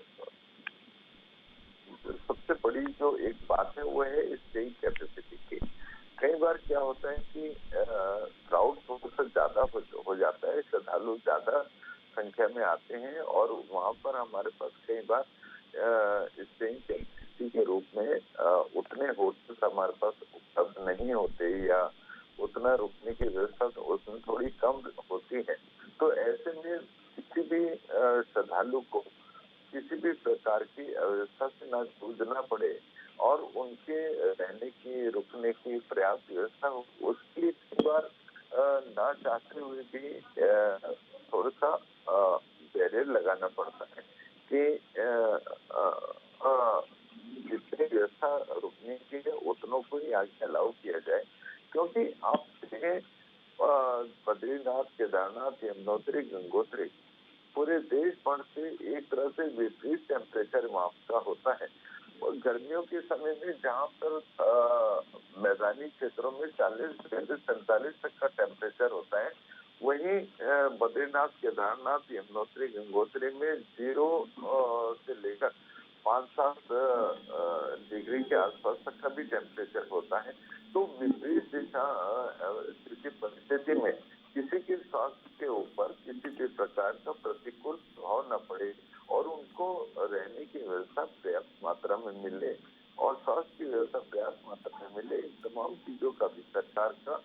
सबसे बड़ी जो एक बात है वो है स्टेइंग कैपेसिटी की। कई बार क्या होता है कि क्राउड थोड़ा सा ज्यादा हो जाता है, श्रद्धालु ज्यादा संख्या में आते हैं और वहाँ पर हमारे पास कई बार स्टेइंग कैपेसिटी के रूप में उतने होटल्स हमारे पास उपलब्ध नहीं होते या उतना रुकने की व्यवस्था उसमें थोड़ी कम होती है। तो ऐसे में किसी भी श्रद्धालु को किसी भी प्रकार की अव्यवस्था से ना जूझना पड़े और उनके रहने की, रुकने की पर्याप्त व्यवस्था हो, उसके लिए कई बार ना चाहते हुए भी थोड़ा सा बैरियर लगाना पड़ता है कि जितनी व्यवस्था रुकने की है उतनों को ही आगे अलाउ किया जाए। क्योंकि आप देखें बद्रीनाथ, केदारनाथ, यमुनोत्री, गंगोत्री पूरे देश भर से एक तरह से विपरीत टेम्परेचर वहाँ का होता है। और गर्मियों के समय में जहाँ पर मैदानी क्षेत्रों में 40-45 तक का टेम्परेचर होता है, वहीं बद्रीनाथ, केदारनाथ, यमुनोत्री, गंगोत्री में 0 से लेकर 5-7 डिग्री के आसपास तक का भी टेम्परेचर होता है। तो विपरीत परिस्थिति में किसी के स्वास्थ्य के ऊपर किसी भी प्रकार का प्रतिकूल प्रभाव न पड़े और उनको रहने की व्यवस्था पर्याप्त मात्रा में मिले और स्वास्थ्य की व्यवस्था पर्याप्त मात्रा में मिले, इन तमाम चीजों का भी सरकार का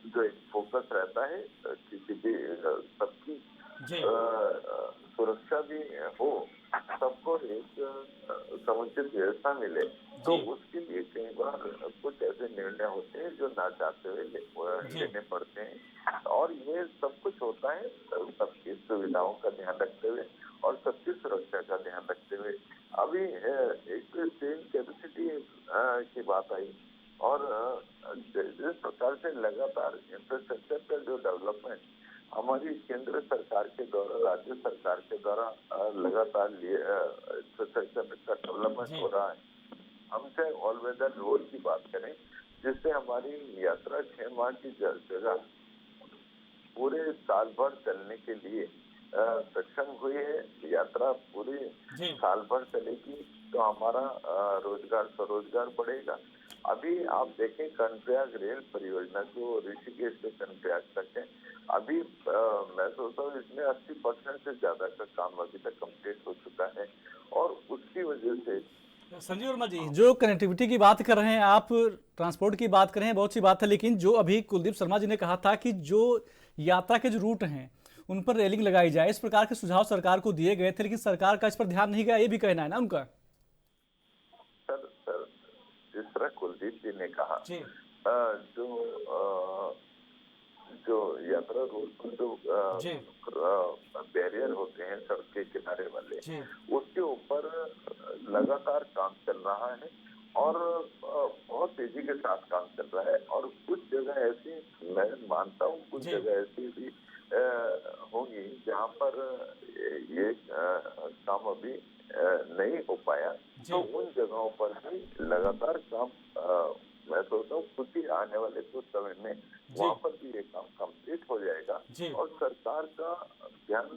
जो एक फोकस रहता है। किसी भी सबकी सुरक्षा भी हो, सबको एक समुचित व्यवस्था मिले, तो उसके लिए कई बार कुछ ऐसे निर्णय होते हैं जो ना चाहते हुए लेने पड़ते हैं। और ये सब कुछ होता है सबकी सुविधाओं का ध्यान रखते हुए और सबकी सुरक्षा का ध्यान रखते हुए। अभी एक स्टेइंग कैपेसिटी की बात आई और जिस प्रकार से लगातार इंफ्रास्ट्रक्चर का जो डेवलपमेंट हमारी केंद्र सरकार के द्वारा, राज्य सरकार के द्वारा लगातार इंफ्रास्ट्रक्चर का डेवलपमेंट हो रहा है। हम चाहे ऑल वेदर रोड की बात करें जिससे हमारी यात्रा 6 माह की जगह पूरे साल भर चलने के लिए सक्षम हुई है। यात्रा पूरे साल भर चलेगी तो हमारा रोजगार, स्वरोजगार बढ़ेगा। अभी आप देखें कर्णप्रयाग रेल परियोजना जो ऋषिकेश से कर्णप्रयाग तक है, अभी मैं सोचता हूँ इसमें 80% से ज्यादा का काम अभी तक कंप्लीट हो चुका है। और उसकी वजह से संजीव वर्मा जी, जो कनेक्टिविटी की बात कर रहे हैं आप, ट्रांसपोर्ट की बात कर रहे हैं, बहुत सी बात है, लेकिन जो अभी कुलदीप शर्मा जी ने कहा था कि जो यात्रा के जो रूट हैं उन पर रेलिंग लगाई जाए, इस प्रकार के सुझाव सरकार को दिए गए थे, लेकिन सरकार का इस पर ध्यान नहीं गया, ये भी कहना है ना उनका। सर जिस तरह कुलदीप जी ने कहा, जी। जो यात्रा रोड पर जो बैरियर होते हैं सड़क के किनारे वाले, उसके ऊपर लगातार काम चल रहा है और बहुत तेजी के साथ काम चल रहा है। और कुछ जगह ऐसी, मैं मानता हूँ कुछ जगह ऐसी भी होंगी जहाँ पर ये काम अभी नहीं हो पाया, तो उन जगहों पर भी लगातार काम मैं सोचता हूँ कुछ ही आने वाले कुछ समय में वहाँ पर भी ये काम कंप्लीट हो जाएगा। और सरकार का ध्यान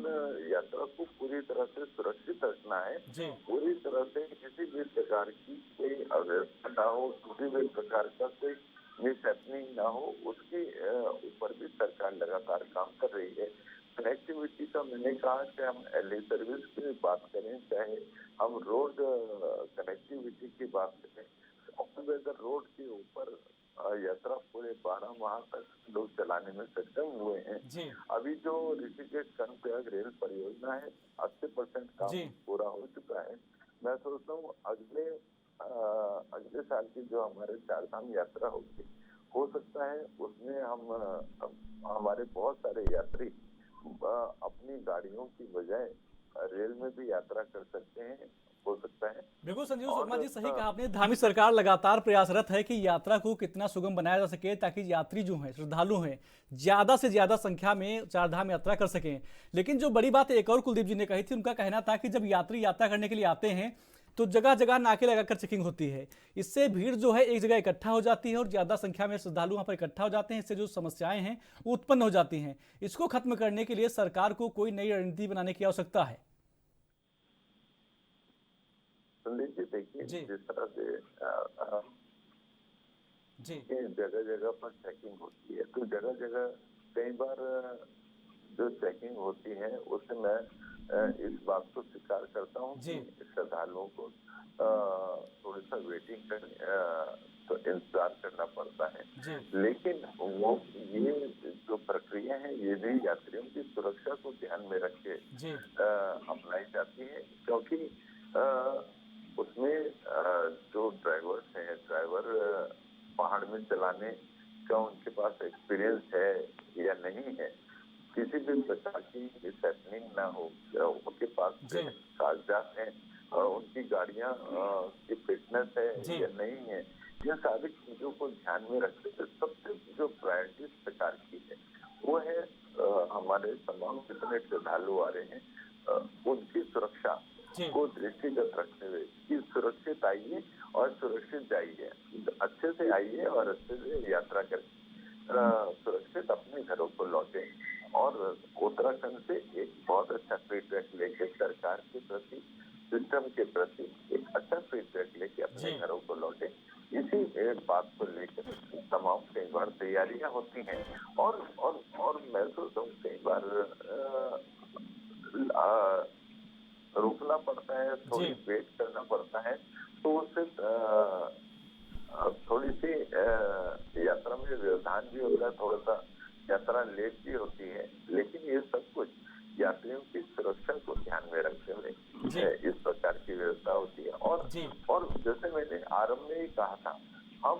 यात्रा को पूरी तरह से सुरक्षित रखना है, पूरी तरह से किसी भी प्रकार की कोई अव्यवस्था ना हो, किसी भी प्रकार का कोई मिसहैपनिंग ना हो, उसके ऊपर भी सरकार लगातार काम कर रही है। कनेक्टिविटी का मैंने कहा कि हम एलए सर्विस की बात करें, चाहे हम रोड कनेक्टिविटी की बात करें, ऑल रोड के ऊपर यात्रा पूरे 12 माह तक लोग चलाने में सक्षम हुए हैं। अभी जो ऋषिकेश कर्णप्रयाग रेल परियोजना है, 80% काम पूरा हो चुका है। मैं सोचता हूँ अगले साल की जो हमारे चारधाम यात्रा होगी, हो सकता है उसमें हम हमारे बहुत सारे यात्री अपनी गाड़ियों की बजाय रेल में भी यात्रा कर सकते हैं, हो सकता है। बिल्कुल संजीव शर्मा जी, सही कहा आपने। धार्मिक सरकार लगातार प्रयासरत है कि यात्रा को कितना सुगम बनाया जा सके, ताकि यात्री जो हैं, श्रद्धालु हैं, ज्यादा से ज्यादा संख्या में चारधाम यात्रा कर सकें। लेकिन जो बड़ी बात एक और कुलदीप जी ने कही थी, उनका कहना था कि जब यात्री यात्रा करने के लिए आते हैं तो जगह जगह नाके लगाकर चेकिंग होती है, इससे भीड़ जो है एक जगह इकट्ठा हो जाती है और ज्यादा संख्या में श्रद्धालु वहां पर इकट्ठा हो जाते हैं, इससे जो समस्याएं हैं वो उत्पन्न हो जाती हैं। इसको खत्म करने के लिए सरकार को कोई नई रणनीति बनाने की आवश्यकता है। संदीप जी, देखिए जिस तरह से जगह जगह पर चेकिंग होती है, तो जगह जगह कई बार जो चेकिंग होती है उससे मैं इस बात को स्वीकार करता हूँ कि श्रद्धालुओं को थोड़ा सा वेटिंग कर तो इंतजार करना पड़ता है। लेकिन वो ये जो प्रक्रिया है, ये भी यात्रियों की सुरक्षा को ध्यान में रख के अपनाई जाती है, क्योंकि उसमें जो ड्राइवर्स हैं, ड्राइवर पहाड़ में चलाने का उनके पास एक्सपीरियंस है या नहीं है, किसी भी प्रकार की मिसहैपनिंग ना हो, उनके पास कागजात हैं, उनकी गाड़ियां की फिटनेस है या नहीं है, ये सारी चीजों को ध्यान में रखते हुए सबसे जो प्रायोरिटी सरकार की है वो है हमारे तमाम जितने श्रद्धालु आ रहे हैं उनकी सुरक्षा को दृष्टिगत रखते हुए कि सुरक्षित आइए और सुरक्षित जाइए, अच्छे से आइए और अच्छे से यात्रा करके सुरक्षित अपने घरों को लौटे। और उत्तराखंड से एक बहुत अच्छा फीडबैक लेके सरकार के प्रति, सिस्टम के प्रति एक अच्छा फीडबैक लेके अपने घरों को लौटे, इसी बात को लेकर तमाम कई बार तैयारियां होती हैं। और मैं सोचता हूँ कई बार रुकना पड़ता है, थोड़ी वेट करना पड़ता है, तो उससे थोड़ी सी यात्रा में व्यवधान भी होता है, थोड़ा सा यात्रा लेट भी होती है, लेकिन ये सब कुछ यात्रियों की सुरक्षा को ध्यान में रखते हुए इस प्रकार की व्यवस्था होती है। और जैसे मैंने आरंभ में ही कहा था, हम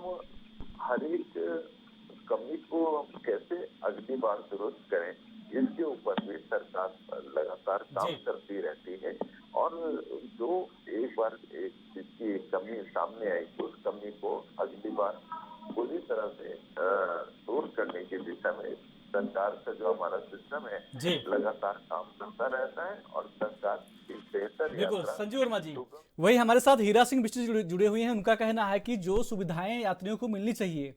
हर एक कमी को कैसे अगली बार दुरुस्त करें, इसके ऊपर भी सरकार लगातार काम करती रहती है। और जो एक बार एक चीज की कमी सामने आई, उस कमी को अगली बार पूरी तरह से दूर करने की दिशा में सरकार का जो हमारा सिस्टम है लगातार काम करता रहता है और सरकार की बेहतर। बिल्कुल संजीव वर्मा जी, वही हमारे साथ हीरा सिंह बिष्ट जुड़े हुए हैं। उनका कहना है कि जो सुविधाएं यात्रियों को मिलनी चाहिए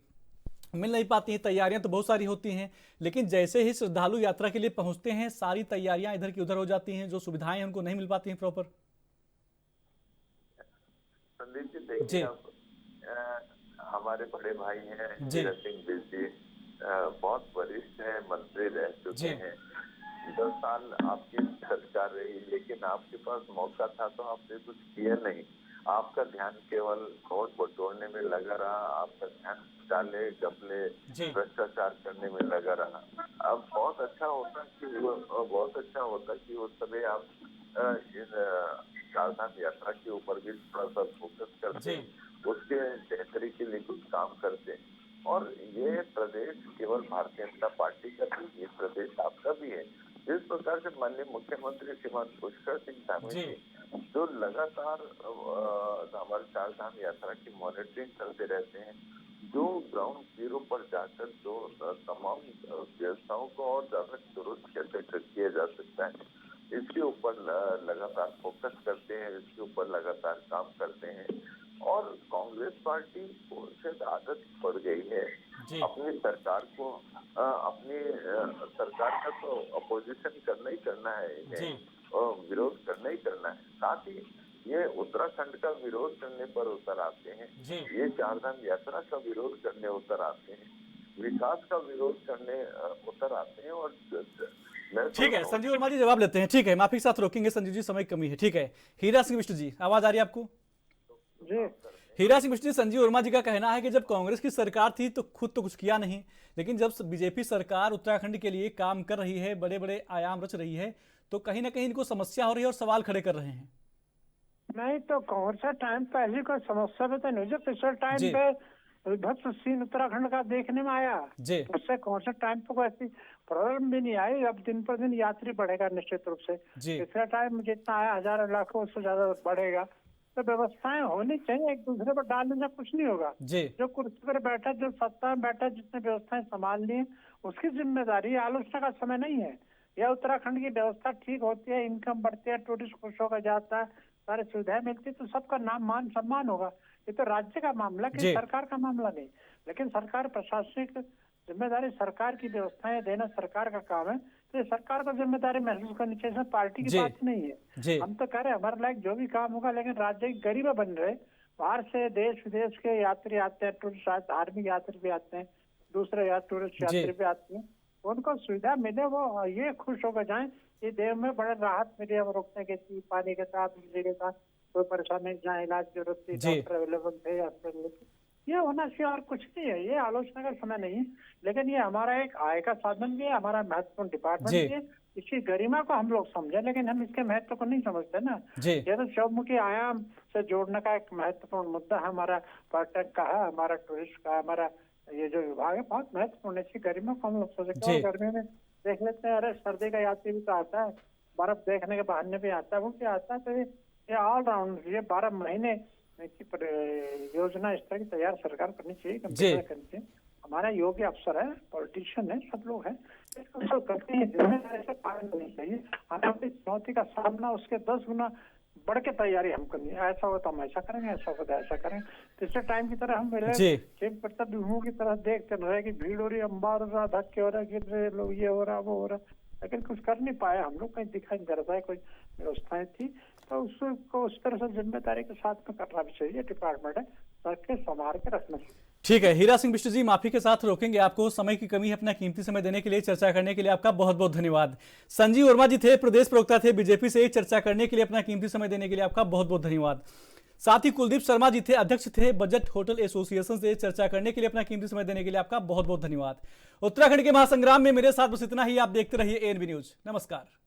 मिल नहीं पाती हैं। तैयारियां तो बहुत सारी होती हैं, लेकिन जैसे ही श्रद्धालु यात्रा के लिए पहुंचते हैं सारी तैयारियां इधर की उधर हो जाती हैं, जो सुविधाएं हैं उनको नहीं मिल पाती हैं प्रॉपर। संदीप जी, देखिए हमारे बड़े भाई हैं जी। हीरा सिंह बिस्सी, बहुत वरिष्ठ हैं, मंत्री रह चुके हैं। 10 साल आपकी सरकार रही, लेकिन आपके पास मौका था तो आपने कुछ किया नहीं। आपका ध्यान केवल वोट बटोरने में लगा रहा, आपका ध्यान डाले गपले जी। भ्रष्टाचार करने में लगा रहा। अब बहुत अच्छा होता कि उस समय आप इन चारधाम यात्रा के ऊपर भी थोड़ा सा फोकस करते, उसके बेहतरी के लिए कुछ काम करते। और ये प्रदेश केवल भारतीय जनता पार्टी का नहीं, ये प्रदेश आपका भी है। जिस प्रकार से माननीय मुख्यमंत्री श्रीमान पुष्कर सिंह धामी जी जो लगातार हमारे चारधाम यात्रा की मॉनिटरिंग करते रहते हैं, जो ग्राउंड जीरो पर जाकर जो तमाम व्यवस्थाओं को और ज्यादा दुरुस्त कैसे किया जा सकता है, इसके ऊपर लगातार फोकस करते हैं, इसके ऊपर लगातार काम करते हैं। और कांग्रेस पार्टी को शायद आदत पड़ गई है अपनी सरकार को, अपनी सरकार का तो अपोजिशन करना ही करना है इन्हें, विरोध करना ही करना है। साथ ही ये उत्तराखंड का विरोध करने पर उतर आते हैं, ये चारधाम यात्रा का विरोध करने उतर आते हैं, विकास का विरोध करने उतर आते हैं। और ठीक है संजीव वर्मा जी जवाब लेते हैं। ठीक है, माफी के साथ रोकेंगे संजीव जी, समय की कमी है। ठीक है, हीरा सिंह बिष्ट जी आवाज आ रही है आपको? जी हीरा सिंह बिष्ट जी, संजीव वर्मा जी का कहना है कि जब कांग्रेस की सरकार थी तो खुद तो कुछ किया नहीं, लेकिन जब बीजेपी सरकार उत्तराखंड के लिए काम कर रही है, बड़े बड़े आयाम रच रही है, तो कहीं ना कहीं इनको समस्या हो रही है और सवाल खड़े कर रहे हैं। नहीं तो कौन सा टाइम पे ऐसी कोई समस्या भी तो नहीं, जो पिछले टाइम पे विभत्स सीन उत्तराखंड का देखने में आया, उससे कौन सा टाइम पे कोई ऐसी प्रॉब्लम भी नहीं आई। अब दिन पर दिन यात्री बढ़ेगा निश्चित रूप से, पिछले टाइम जितना आया हजारों लाखों उससे ज्यादा बढ़ेगा। तो व्यवस्थाएं होनी चाहिए, एक दूसरे पर डालने से कुछ नहीं होगा। जो कुर्सी पर बैठा, जो सत्ता में बैठा, जिसने व्यवस्थाएं संभाल ली उसकी जिम्मेदारी, आलोचना का समय नहीं है। यह उत्तराखंड की व्यवस्था ठीक होती है, इनकम बढ़ती है, टूरिस्ट खुश होकर जाता है, सारी सुविधाएं मिलती है, तो सबका नाम मान सम्मान होगा। ये तो राज्य का मामला, कि सरकार का मामला नहीं। लेकिन सरकार प्रशासनिक जिम्मेदारी, सरकार की व्यवस्थाएं देना सरकार का काम है, तो ये सरकार को जिम्मेदारी महसूस करनी चाहिए, पार्टी की बात नहीं है। हम तो कह रहे हैं हमारे लायक जो भी काम होगा, लेकिन राज्य के गरीब बन रहे, बाहर से देश विदेश के यात्री आते हैं, टूरिस्ट धार्मिक यात्री भी आते हैं, दूसरे टूरिस्ट यात्री भी आते हैं, उनको सुविधा मिले, वो ये खुश होकर जाए। ये देव में बड़े राहत मिली है, रोकने के थी, पानी के साथ, बिजली के साथ, कोई परेशानी, जहाँ इलाज की जरूरत थी, डॉक्टर अवेलेबल थे, ये होना चाहिए और कुछ नहीं है। ये आलोचना का समय नहीं है, लेकिन ये हमारा एक आय का साधन भी है, हमारा महत्वपूर्ण डिपार्टमेंट भी है। इसकी गरिमा को हम लोग समझे, लेकिन हम इसके महत्व को नहीं समझते ना। ये तो चौमुखी आयाम से जोड़ने का एक महत्वपूर्ण मुद्दा है, हमारा पर्यटक का है, हमारा टूरिस्ट का, हमारा ये जो विभाग है बहुत महत्वपूर्ण है। इसकी गरिमा को हम लोग सोचते हैं। गर्मी में देख लेते हैं, अरे सर्दी का यात्री भी तो आता है, बर्फ देखने के बहाने भी आता है, वो क्या आता है। तो ये ऑलराउंड, ये 12 महीने की योजना इस तरह की तैयार सरकार करनी चाहिए, करनी चाहिए। हमारा योग्य अफसर है, पॉलिटिशियन है, सब लोग हैं, इसको करते हैं, जिम्मेदारी से पालन करनी चाहिए। हमें अपनी चुनौती का सामना उसके 10 गुना बढ़ के तैयारी हम करनी है। ऐसा हो तो हम ऐसा करेंगे, ऐसा हो तो ऐसा करेंगे। पिछले टाइम की तरह हम मेरे चीफ प्रतिनिधियों की तरह देखते रहे कि भीड़ हो रही, अंबार हो रहा, धक्के हो रहा, गिर रहे लोग, ये हो रहा, वो हो रहा, लेकिन कुछ कर नहीं पाए हम लोग। कहीं दिखाई नहीं दे रहा है कोई व्यवस्थाएं थी, तो उसको उस तरह से जिम्मेदारी के साथ में करना भी चाहिए। डिपार्टमेंट है, करके संभाल के रखना चाहिए। ठीक है, हीरा सिंह बिष्ट जी माफी के साथ रोकेंगे आपको, समय की कमी है, अपना कीमती समय देने के लिए, चर्चा करने के लिए आपका बहुत बहुत धन्यवाद। संजीव वर्मा जी थे, प्रदेश प्रवक्ता थे बीजेपी से, चर्चा करने के लिए, अपना कीमती समय देने के लिए आपका बहुत बहुत धन्यवाद। साथ ही कुलदीप शर्मा जी थे, अध्यक्ष थे बजट होटल एसोसिएशन से, चर्चा करने के लिए, अपना कीमती समय देने के लिए आपका बहुत बहुत धन्यवाद। उत्तराखंड के महासंग्राम में मेरे साथ बस इतना ही। आप देखते रहिए एएनबी न्यूज। नमस्कार।